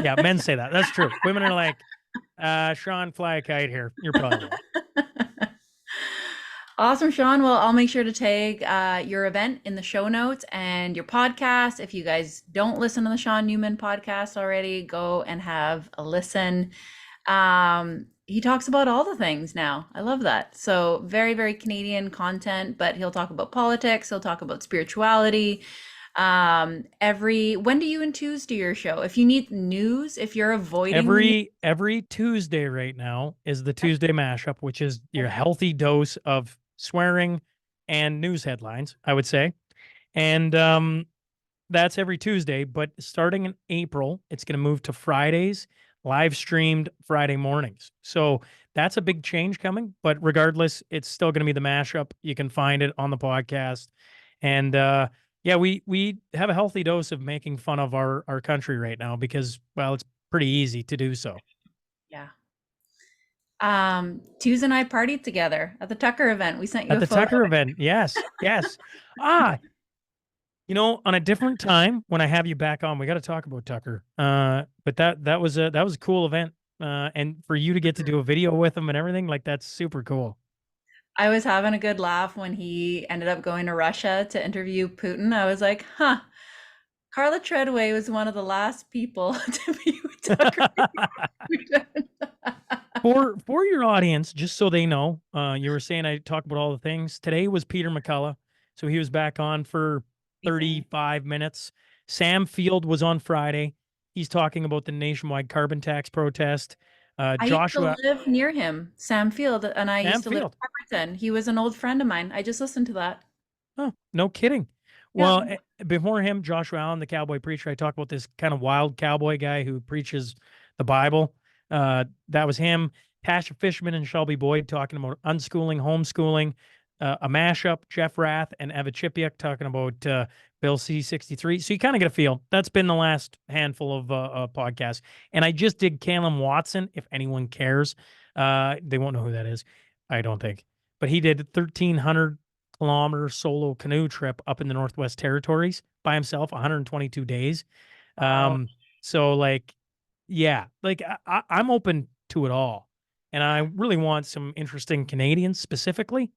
Yeah, men say that. That's true. Women are like, Shaun, fly a kite here. You're probably right. Awesome, Shaun. Well, I'll make sure to tag your event in the show notes and your podcast. If you guys don't listen to the Shaun Newman podcast already, go and have a listen. He talks about all the things now. I love that. So very, very Canadian content, but he'll talk about politics. He'll talk about spirituality. When do you and Tues do your show? If you need news, if you're avoiding every Tuesday right now is the Tuesday mashup, which is your healthy dose of swearing and news headlines, I would say. And that's every Tuesday, but starting in April, it's going to move to Fridays, live streamed Friday mornings. So that's a big change coming, but regardless, it's still going to be the mashup. You can find it on the podcast. And yeah, we have a healthy dose of making fun of our country right now because, well, it's pretty easy to do so. Yeah. Tues and I partied together at the Tucker event. We sent you at the Tucker event. Yes. On a different time when I have you back on, we got to talk about Tucker. But that was a cool event. And for you to get to do a video with him and everything, like, that's super cool. I was having a good laugh when he ended up going to Russia to interview Putin. I was like, Carla Treadway was one of the last people to be with Tucker. For your audience, just so they know, you were saying I talk about all the things. Today was Peter McCullough, so he was back on for 35 minutes. Sam Field was on Friday. He's talking about the nationwide carbon tax protest. I Joshua used to live near him, Sam Field, and I Sam used to live in Field. Pemberton. He was an old friend of mine. I just listened to that. Oh, no kidding. Yeah. Well, before him, Joshua Allen, the cowboy preacher, I talked about this kind of wild cowboy guy who preaches the Bible. That was him. Tasha Fishman and Shelby Boyd talking about unschooling, homeschooling. A mashup, Jeff Rath and Eva Chipiuk talking about Bill C-63. So you kind of get a feel. That's been the last handful of podcasts. And I just did Callum Watson, if anyone cares. They won't know who that is, I don't think. But he did 1,300-kilometer solo canoe trip up in the Northwest Territories by himself, 122 days. Wow. So, like, yeah, like I'm open to it all. And I really want some interesting Canadians specifically.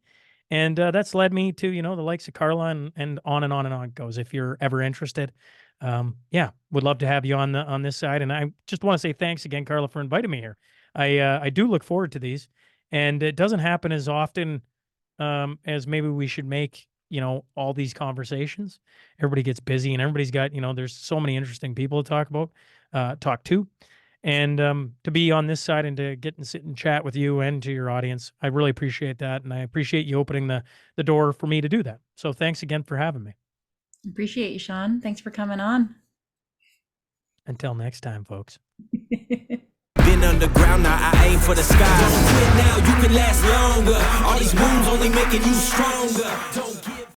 And that's led me to, the likes of Carla and on and on and on it goes. If you're ever interested, yeah, would love to have you on this side. And I just want to say thanks again, Carla, for inviting me here. I do look forward to these, and it doesn't happen as often as maybe we should make, all these conversations. Everybody gets busy and everybody's got, there's so many interesting people to talk to. And to be on this side and to get and sit and chat with you and to your audience, I really appreciate that. And I appreciate you opening the door for me to do that. So thanks again for having me. Appreciate you, Shaun. Thanks for coming on. Until next time, folks. Been underground, now I aim for the sky. Don't quit now, you can last longer. All these wounds only making you stronger. Don't